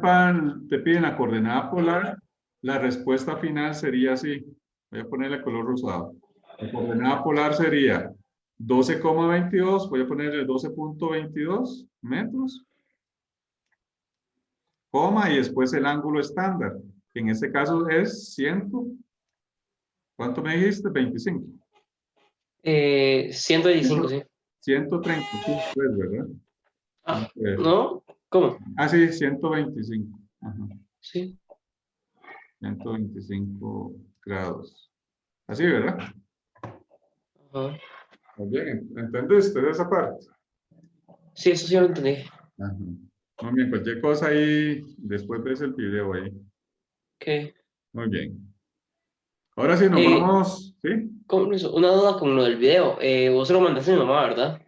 piden la coordenada polar, la respuesta final sería así. Voy a ponerle color rosado. La coordenada polar sería 12,22. Voy a ponerle 12,22 metros. Coma y después el ángulo estándar, que en este caso es 100. ¿Cuánto me dijiste? 25. 125, sí. 135, pues, ¿verdad? Ah, Vamos a ver. ¿no? ¿Cómo? Ah, sí, 125. Ajá. Sí. 125 grados. Así, ¿verdad? Ajá. Muy bien, ¿entendiste esa parte? Sí, eso sí lo entendí. Ajá. Muy bien, cualquier cosa ahí, después ves el video ahí. Ok. Muy bien. Ahora sí, nos Eh, vamos, ¿sí? una duda con lo del video. Vos se lo mandaste a mi mamá, ¿verdad?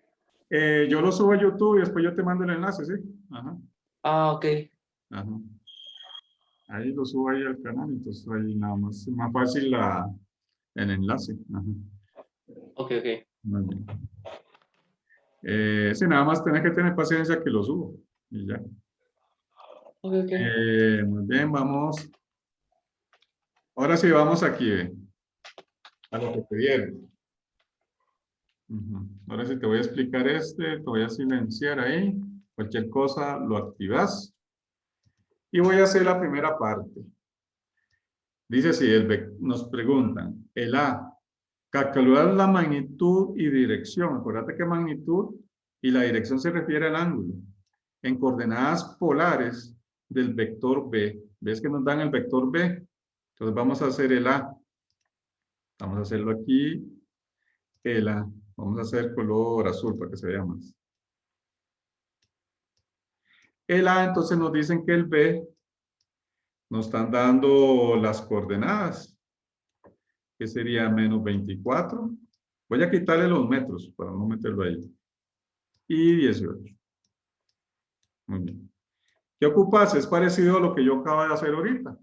Yo lo subo a YouTube y después yo te mando el enlace, ¿sí? Ajá. Ah, ok. Ajá. Ahí lo subo ahí al canal, entonces ahí nada más fácil el enlace. Ajá. Ok, ok. Muy bien. Sí, nada más tenés que tener paciencia que lo subo y ya. Ok, ok. Muy bien, vamos. Ahora sí, vamos aquí, a lo que te dieron. Ujú. Ahora sí te voy a explicar te voy a silenciar ahí. Cualquier cosa lo activas. Y voy a hacer la primera parte. Dice así, nos preguntan, el A, calcular la magnitud y dirección. Acuérdate que magnitud y la dirección se refiere al ángulo. En coordenadas polares del vector B. ¿Ves que nos dan el vector B? Entonces vamos a hacer el A. Vamos a hacerlo aquí. El A. Vamos a hacer color azul para que se vea más. El A, entonces nos dicen que el B nos están dando las coordenadas, que sería menos 24. Voy a quitarle los metros para no meterlo ahí. Y 18. Muy bien. ¿Qué ocupas? Es parecido a lo que yo acabo de hacer ahorita.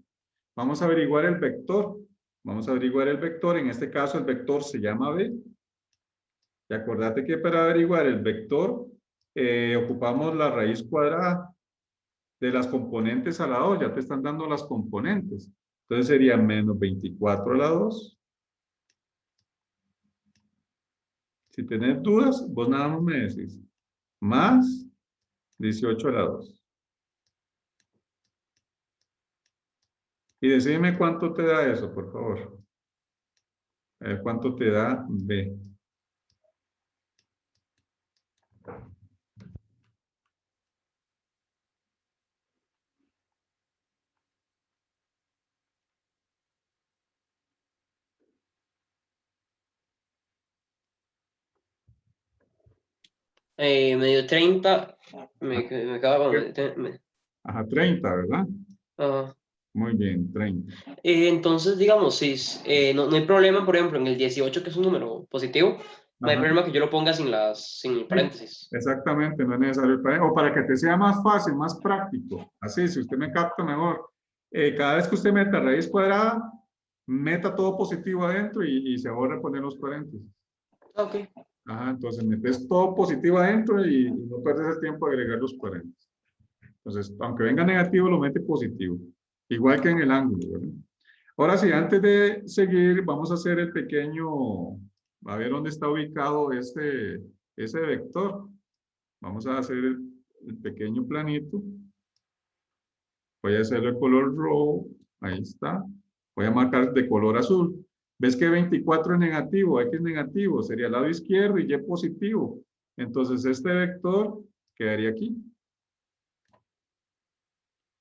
Vamos a averiguar el vector. Vamos a averiguar el vector. En este caso el vector se llama B. Y acordate que para averiguar el vector ocupamos la raíz cuadrada de las componentes a la 2. Ya te están dando las componentes. Entonces sería menos 24 a la 2. Si tenés dudas, vos nada más me decís. Más 18 a la 2. Y decime cuánto te da eso, por favor. A ver cuánto te da B. Me dio 30. Me acaba con... Ajá, 30, ¿verdad? Ajá. Muy bien, 30. Entonces, digamos, si no hay problema, por ejemplo, en el 18, que es un número positivo, no hay Ajá. problema que yo lo ponga sin el Sí, paréntesis. exactamente, no es necesario el paréntesis. O para que te sea más fácil, más práctico. Así, si usted me capta mejor. Cada vez que usted meta raíz cuadrada, meta todo positivo adentro y se ahorra poner los paréntesis. Ok. Ajá, entonces metes todo positivo adentro y no pierdes el tiempo de agregar los paréntesis. Entonces, aunque venga negativo, lo mete positivo. Igual que en el ángulo, ¿verdad? Ahora sí, antes de seguir, vamos a hacer el pequeño, a ver dónde está ubicado ese vector. Vamos a hacer el pequeño planito. Voy a hacerlo de color rojo. Ahí está. Voy a marcar de color azul. ¿Ves que 24 es negativo? X es negativo. Sería el lado izquierdo y Y positivo. Entonces, este vector quedaría aquí.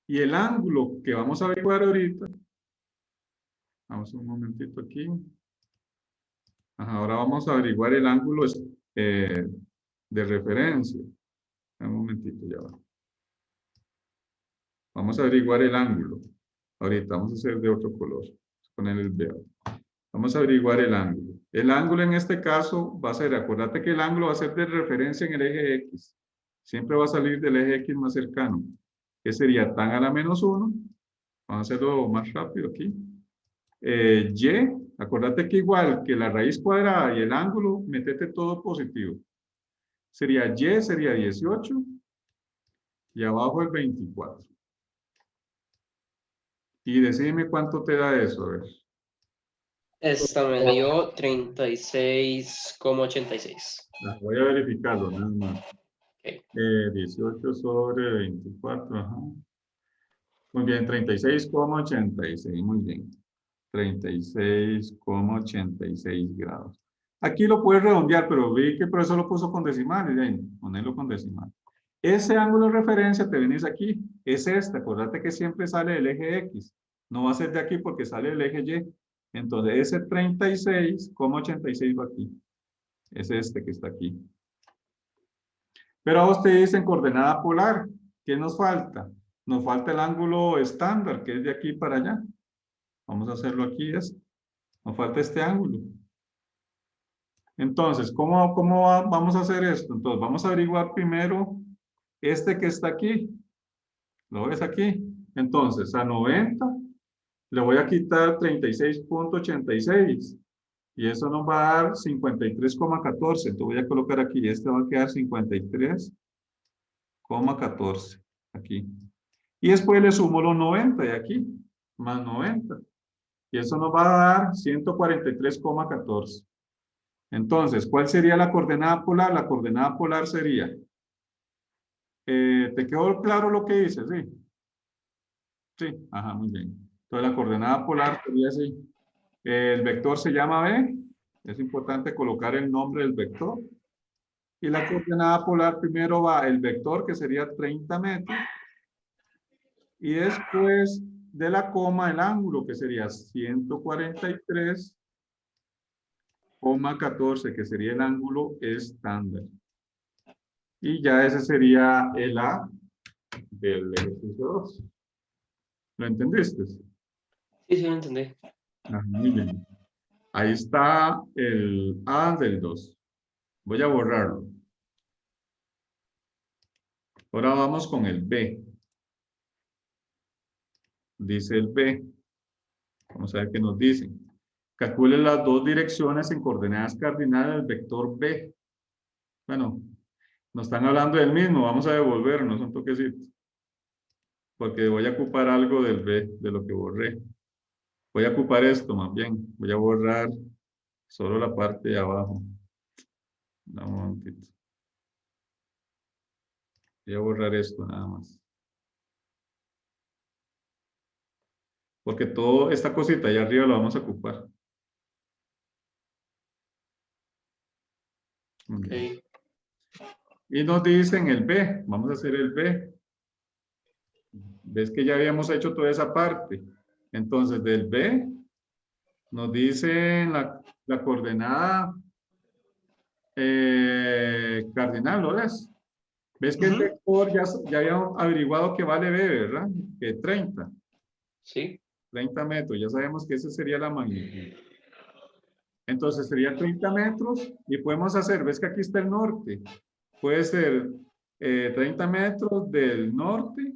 Y el ángulo que vamos a averiguar ahorita. Vamos un momentito aquí. Ajá, ahora vamos a averiguar el ángulo de referencia. Un momentito, ya va. Vamos a averiguar el ángulo. Ahorita vamos a hacer de otro color. Vamos a poner el verde. Vamos a averiguar el ángulo. El ángulo en este caso va a ser, acuérdate que el ángulo va a ser de referencia en el eje X. Siempre va a salir del eje X más cercano. Que sería tan a la menos 1. Vamos a hacerlo más rápido aquí. Y, acuérdate que igual que la raíz cuadrada y el ángulo, metete todo positivo. Sería Y, sería 18. Y abajo el 24. Y decime cuánto te da eso, a ver. Esta me dio 36,86. Voy a verificarlo, nada más. Okay. 18 sobre 24, ajá. Muy bien, 36,86, muy bien. 36,86 grados. Aquí lo puedes redondear, pero vi que el profesor lo puso con decimales, ponerlo con decimales. Ese ángulo de referencia te venís aquí, es este, acuérdate que siempre sale del eje X. No va a ser de aquí porque sale del eje Y. Entonces ese 36,86 va aquí. Es este que está aquí. Pero a vos te dicen coordenada polar. ¿Qué nos falta? Nos falta el ángulo estándar, que es de aquí para allá. Vamos a hacerlo aquí. Nos falta este ángulo. Entonces, ¿cómo vamos a hacer esto? Entonces, vamos a averiguar primero este que está aquí. ¿Lo ves aquí? Entonces, a 90 le voy a quitar 36,86. Y eso nos va a dar 53,14. Entonces voy a colocar aquí. Este va a quedar 53,14. Aquí. Y después le sumo los 90 de aquí. Más 90. Y eso nos va a dar 143,14. Entonces, ¿cuál sería la coordenada polar? La coordenada polar sería... ¿te quedó claro lo que dice? Sí. Sí. Ajá, muy bien. Entonces, la coordenada polar sería así. El vector se llama B. Es importante colocar el nombre del vector. Y la coordenada polar primero va el vector, que sería 30 metros. Y después de la coma, el ángulo, que sería 143 14, que sería el ángulo estándar. Y ya ese sería el A del ejercicio 2. ¿Lo entendiste? Sí, sí, lo entendí. Ah, muy bien. Ahí está el A del 2. Voy a borrarlo. Ahora vamos con el B. Dice el B. Vamos a ver qué nos dicen. Calcule las dos direcciones en coordenadas cardinales del vector B. Bueno, nos están hablando del mismo. Vamos a devolvernos un toquecito. Porque voy a ocupar algo del B, de lo que borré. Voy a ocupar esto más bien. Voy a borrar solo la parte de abajo. Dame un momentito. Voy a borrar esto nada más. Porque toda esta cosita allá arriba la vamos a ocupar. Okay. Y nos dicen el B. Vamos a hacer el B. Ves que ya habíamos hecho toda esa parte. Entonces, del B nos dicen la coordenada cardinal, ¿lo ves? ¿Ves que el vector ya habíamos averiguado que vale B, ¿verdad? Que 30. Sí. 30 metros. Ya sabemos que esa sería la magnitud. Entonces, sería 30 metros y podemos hacer, ¿ves que aquí está el norte? Puede ser 30 metros del norte.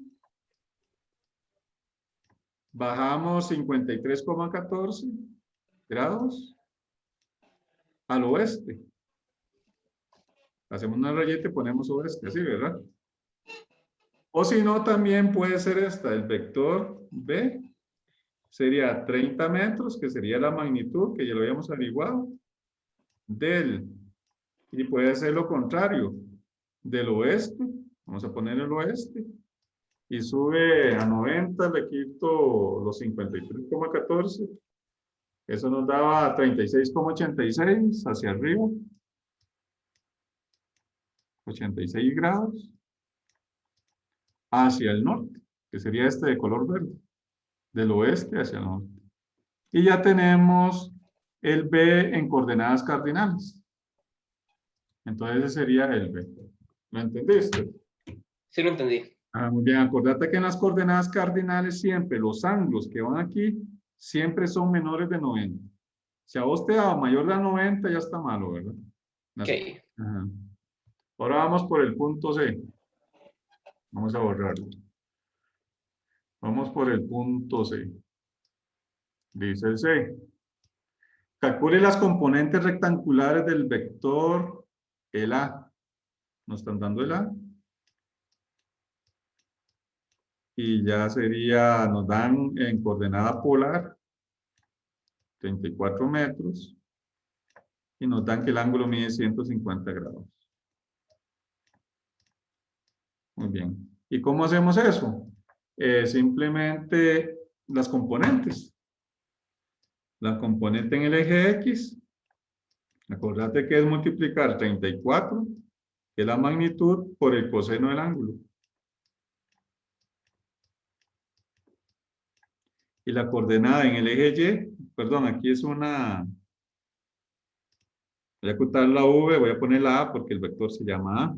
Bajamos 53,14 grados al oeste. Hacemos una rayeta y ponemos oeste, así, ¿verdad? O si no, también puede ser esta, el vector B. Sería 30 metros, que sería la magnitud, que ya lo habíamos averiguado, del, y puede ser lo contrario, del oeste. Vamos a poner el oeste. Y sube a 90, le quito los 53,14. Eso nos daba 36,86 hacia arriba. 86 grados. Hacia el norte, que sería este de color verde. Del oeste hacia el norte. Y ya tenemos el B en coordenadas cardinales. Entonces ese sería el B. ¿Lo entendiste? Sí, lo entendí. Muy bien, acordate que en las coordenadas cardinales siempre los ángulos que van aquí siempre son menores de 90. Si a vos te da mayor de 90 ya está malo, ¿verdad? Ok. Ajá. Ahora vamos por el punto C. Vamos a borrarlo. Vamos por el punto C. Dice el C. Calcule las componentes rectangulares del vector el A. Nos están dando el A. Y ya sería, nos dan en coordenada polar 34 metros. Y nos dan que el ángulo mide 150 grados. Muy bien. ¿Y cómo hacemos eso? Simplemente las componentes. La componente en el eje X. Acordate que es multiplicar 34, que es la magnitud, por el coseno del ángulo. Y la coordenada en el eje Y, perdón, aquí es una... Voy a ocultar la V, voy a poner la A porque el vector se llama A.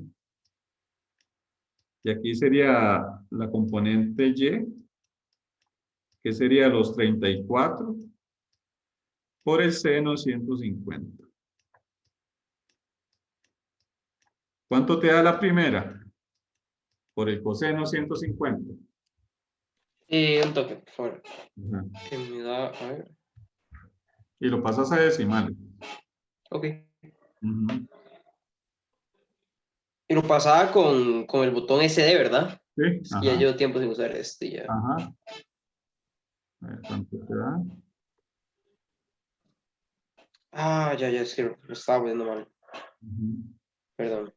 Y aquí sería la componente Y, que sería los 34 por el seno 150. ¿Cuánto te da la primera? Por el coseno 150. Un toque, por favor. Ajá. Que me da, a ver. Y lo pasas a decimales. Ok. Ujú. Y lo pasaba con el botón SD, ¿verdad? Sí, Es que ya ajá, llevo tiempo sin usar este ya. ajá. A ver cuánto te da. Ah, ya, es que lo estaba poniendo mal. Ujú. Perdón.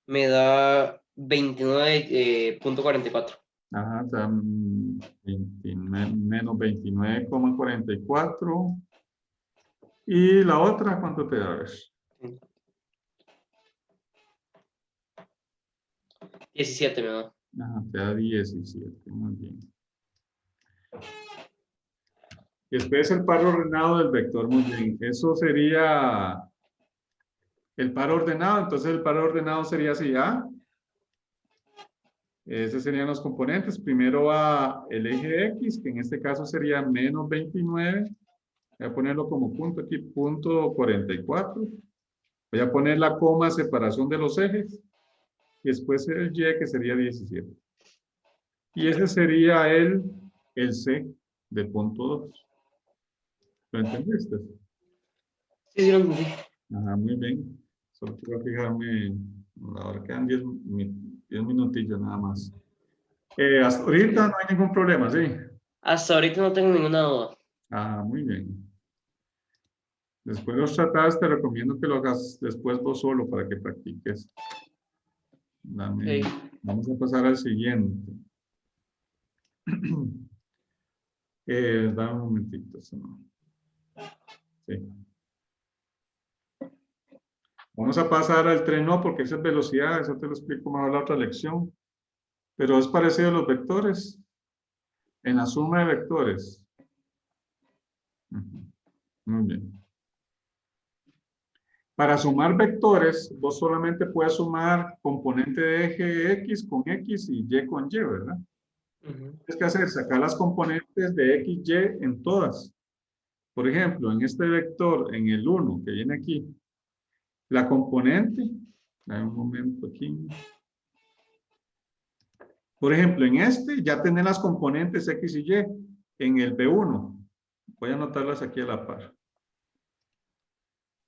Me da 29.44. Ajá, te da menos 29,44. Y la otra, ¿cuánto te da? A ver. 17 me da. Ajá, te da 17. Muy bien. Y después el par ordenado del vector. Muy bien. Eso sería el par ordenado. Entonces el par ordenado sería así. A. Esos serían los componentes. Primero va el eje X, que en este caso sería menos 29. Voy a ponerlo como punto aquí, punto 44. Voy a poner la coma, separación de los ejes. Y después el Y, que sería 17. Y ese sería el C del punto 2. ¿Lo entendiste? Sí, sí, lo entendí. Ajá, muy bien. Solo quiero fijarme. Ahora quedan 10 minutillos nada más. Hasta ahorita no hay ningún problema, ¿sí? Hasta ahorita no tengo ninguna duda. Ah, muy bien. Después los tratados te recomiendo que lo hagas después vos solo para que practiques. Dame, Ok. vamos a pasar al siguiente. Dame un momentito. Sí. Vamos a pasar al tren no, porque esa es velocidad, eso te lo explico más en la otra lección. Pero es parecido a los vectores. En la suma de vectores. Ujú. Muy bien. Para sumar vectores, vos solamente puedes sumar componente de eje X con X y Y con Y, ¿verdad? Ujú. Tienes que hacer, sacar las componentes de X, Y en todas. Por ejemplo, en este vector, en el 1 que viene aquí, la componente, dame un momento aquí. Por ejemplo, en este ya tenés las componentes X y Y. En el B1, voy a anotarlas aquí a la par.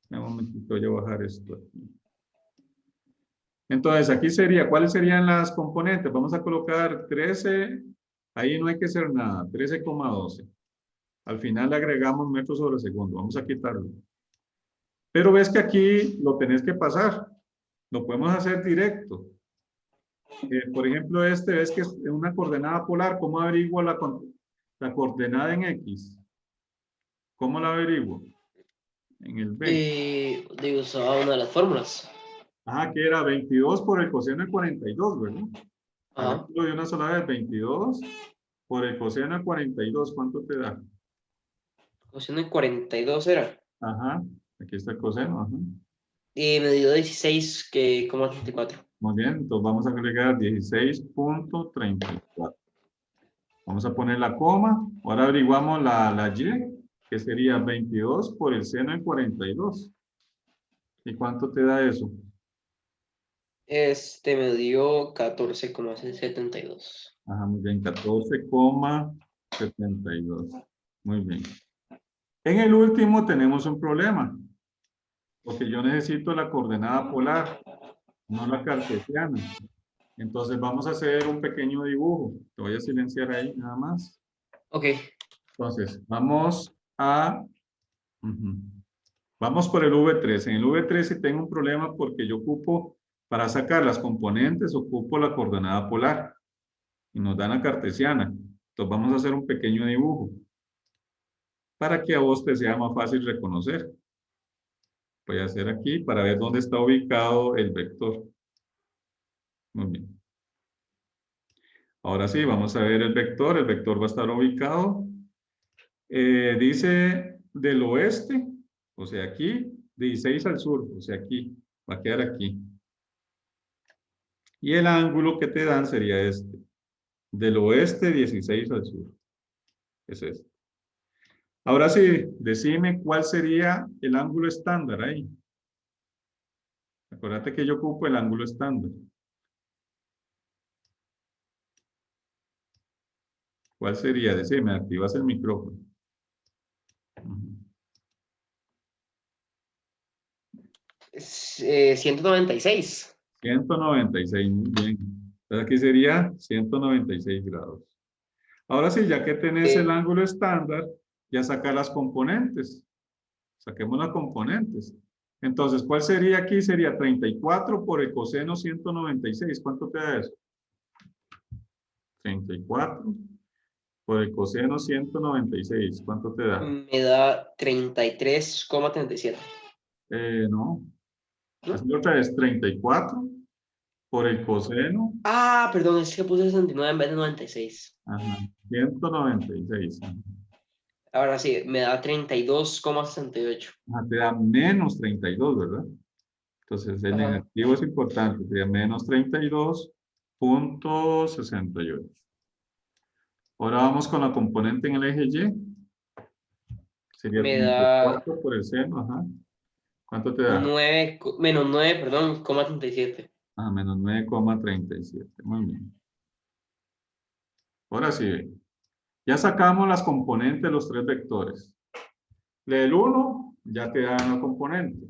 Un momentito, voy a bajar esto aquí. Entonces, aquí sería, ¿cuáles serían las componentes? Vamos a colocar 13, ahí no hay que hacer nada, 13,12. Al final le agregamos metros sobre segundo, vamos a quitarlo. Pero ves que aquí lo tenés que pasar, lo podemos hacer directo. Por ejemplo, ves que es una coordenada polar, ¿cómo averiguo la coordenada en X? ¿Cómo la averiguo? En el B. Digo, usaba una de las fórmulas. Que era 22 por el coseno de 42, ¿verdad? Ajá. Hagámoslo de una sola vez, 22 por el coseno de 42, ¿cuánto te da? Coseno de 42 era. Ajá, aquí está el coseno, ajá. Y me dio 16, que como 34. Muy bien, entonces vamos a agregar 16,34. Vamos a poner la coma, ahora averiguamos la Y, que sería 22 por el seno de 42. ¿Y cuánto te da eso? Me dio 14,72. Ajá, muy bien, 14,72. Muy bien. En el último tenemos un problema, porque yo necesito la coordenada polar, no la cartesiana. Entonces vamos a hacer un pequeño dibujo. Te voy a silenciar ahí nada más. Ok. Entonces, vamos por el V3. En el V3 sí tengo un problema porque yo ocupo, para sacar las componentes, ocupo la coordenada polar. Y nos dan la cartesiana. Entonces vamos a hacer un pequeño dibujo. Para que a vos te sea más fácil reconocer. Voy a hacer aquí para ver dónde está ubicado el vector. Muy bien. Ahora sí, vamos a ver el vector. El vector va a estar ubicado. Dice del oeste, o sea aquí, 16 al sur, o sea aquí, va a quedar aquí. Y el ángulo que te dan sería este. Del oeste, 16 al sur. Es este. Ahora sí, decime cuál sería el ángulo estándar ahí. Acuérdate que yo ocupo el ángulo estándar. ¿Cuál sería? Decime, activas el micrófono. 196. 196, muy bien. Entonces aquí sería 196 grados. Ahora sí, ya que tenés el ángulo estándar, ya saca las componentes. Saquemos las componentes. Entonces, ¿cuál sería aquí? Sería 34 por el coseno 196. ¿Cuánto te da eso? 34 por el coseno 196. ¿Cuánto te da? Me da 33,37. No. ¿No? Hazlo otra vez. 34 por el coseno. Perdón, es que puse 69 en vez de 96. Ajá. 196. Ajá. Ahora sí, me da 32,68. Ajá, te da menos 32, ¿verdad? Entonces el Ajá. negativo es importante, sería menos 32,68. Ahora vamos con la componente en el eje Y. Sería Me da 34 por el seno, ajá. ¿Cuánto te da? 9, menos 9, perdón, 37. Ah, menos 9,37. Muy bien. Ahora sí, ya sacamos las componentes de los tres vectores. El 1 ya te da una componente.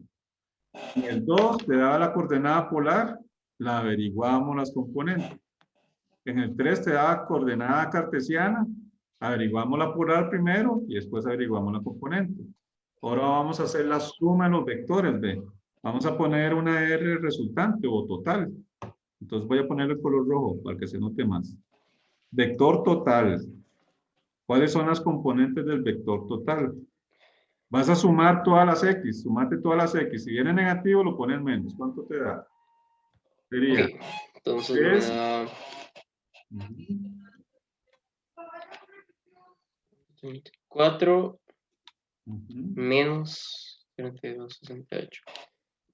En el 2 te da la coordenada polar, la averiguamos las componentes. En el 3 te da coordenada cartesiana, averiguamos la polar primero y después averiguamos la componente. Ahora vamos a hacer la suma de los vectores, ¿ve? Vamos a poner una R resultante o total. Entonces voy a ponerle color rojo para que se note más. Vector total. ¿Cuáles son las componentes del vector total? Vas a sumar todas las X, sumate todas las X. Si viene negativo, lo pones menos. ¿Cuánto te da? Ok, Sería entonces me 3. da Ujú, 24 ujú. menos 32,68.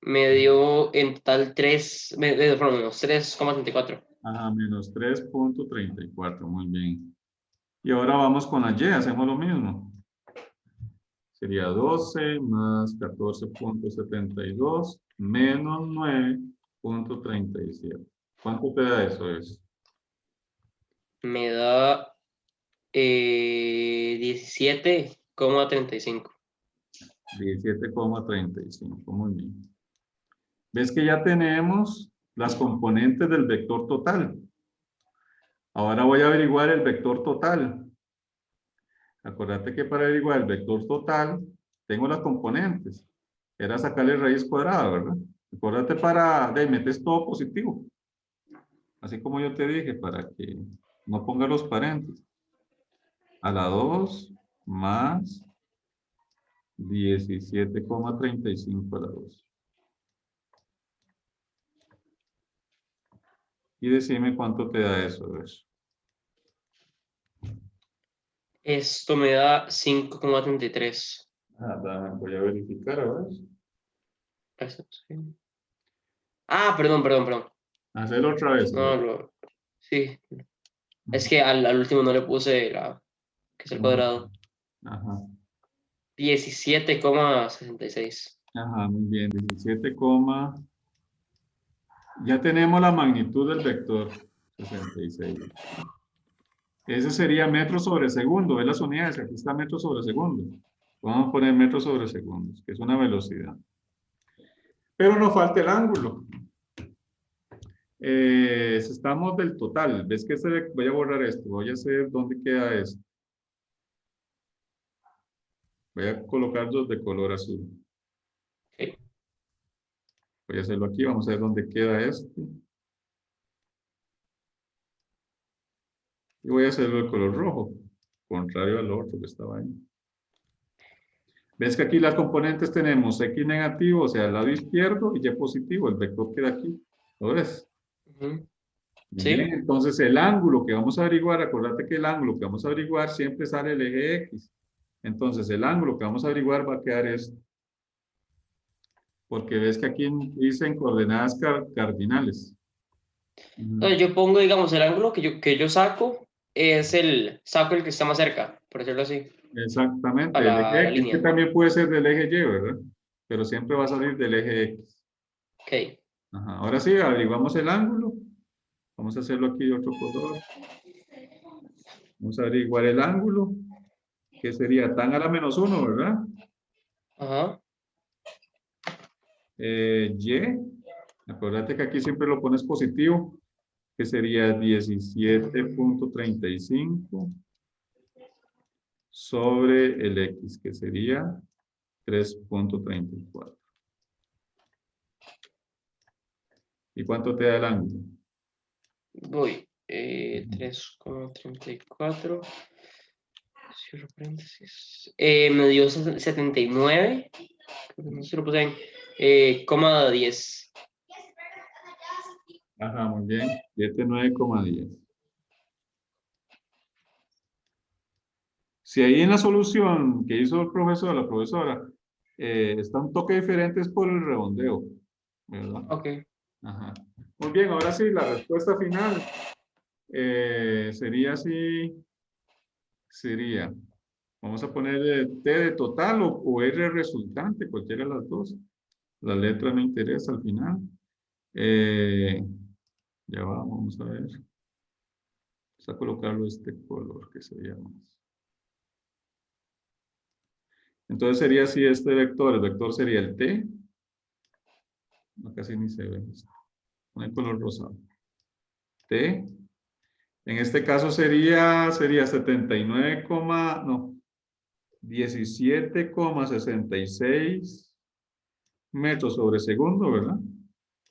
Me dio en total 3, menos 3,34. Ajá, menos 3,34. Muy bien. Y ahora vamos con la Y, hacemos lo mismo. Sería 12 más 14,72 menos 9,37. ¿Cuánto te da eso? Es Me da 17,35. 17,35. Muy bien. ¿Ves que ya tenemos las componentes del vector total? Ahora voy a averiguar el vector total. Acuérdate que para averiguar el vector total, tengo las componentes. Era sacarle raíz cuadrada, ¿verdad? Acuérdate metes todo positivo. Así como yo te dije, para que no ponga los paréntesis. A la 2 más 17,35 a la 2. Y decime cuánto te da eso. ¿Ves? Esto me da 5,33. Voy a verificar, a ver. Ah, perdón. Hacerlo otra vez, a ver. No, sí. Es que al último no le puse que es el cuadrado. Ajá, 17,66. ajá, muy bien. 17, ya tenemos la magnitud del vector 66. Ese sería metros sobre segundo. ¿Ves las unidades? Aquí está metros sobre segundo. Vamos a poner metros sobre segundos, que es una velocidad. Pero nos falta el ángulo. Estamos del total. ¿Ves que voy a borrar esto? Voy a hacer dónde queda esto. Voy a colocar dos de color azul. Ok. Voy a hacerlo aquí. Vamos a ver dónde queda esto. Y voy a hacerlo de color rojo, contrario al otro que estaba ahí. ¿Ves que aquí las componentes tenemos X negativo, o sea, el lado izquierdo, y Y positivo, el vector queda aquí? ¿Lo ves? Ujú. Muy bien, Sí. entonces el ángulo que vamos a averiguar, acuérdate que el ángulo que vamos a averiguar siempre sale el eje X. Entonces el ángulo que vamos a averiguar va a quedar esto. Porque ves que aquí dicen coordenadas cardinales. Ujú. Entonces yo pongo, digamos, el ángulo que yo saco saco el que está más cerca, por decirlo así, a Exactamente, el la, eje a la X, que línea. también puede ser del eje Y, ¿verdad? Pero siempre va a salir del eje X. Ok. Ajá. Ahora sí, averiguamos el ángulo. Vamos a hacerlo aquí de otro color. Vamos a averiguar el ángulo, que sería tan a la menos 1, ¿verdad? Ajá. Y, acuérdate que aquí siempre lo pones positivo, que sería 17,35 sobre el X, que sería 3,34. ¿Y cuánto te da el ángulo? Voy. Ujú. 3,34. Cierro paréntesis. Me dio 79. No se lo puse en. 10. Ajá, muy bien. 79,10. Si ahí en la solución que hizo el profesor, la profesora, está un toque diferente es por el redondeo, ¿verdad? Ok. Ajá. Muy bien, ahora sí, la respuesta final sería así, sería, vamos a poner T de total o R resultante, cualquiera de las dos. La letra no interesa al final. Ya vamos a ver. Vamos a colocarlo este color que sería más. Entonces sería así este vector. El vector sería el T. No, casi ni se ve. Con el color rosado. T. En este caso sería 79, no, 17,66 metros sobre segundo, ¿verdad?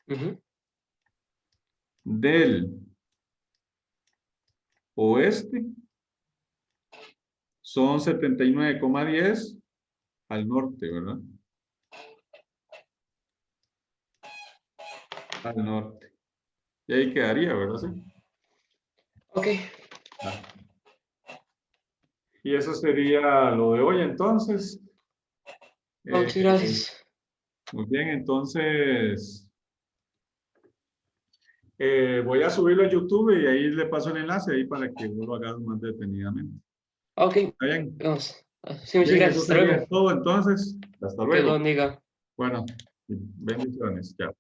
Ujú. Del oeste son 79,10 al norte, ¿verdad? Al norte. Y ahí quedaría, ¿verdad? Sí. Ok. Ah. Y eso sería lo de hoy entonces. Muchas Eh, gracias. muy bien, entonces voy a subirlo a YouTube y ahí le paso el enlace ahí para que vos lo hagas más detenidamente. Ok. ¿Está bien? Vamos. Sí, muchas Bien, eso gracias. Hasta sería luego. todo entonces. Hasta Que luego. lo bendiga. Bueno, bendiciones. Chao.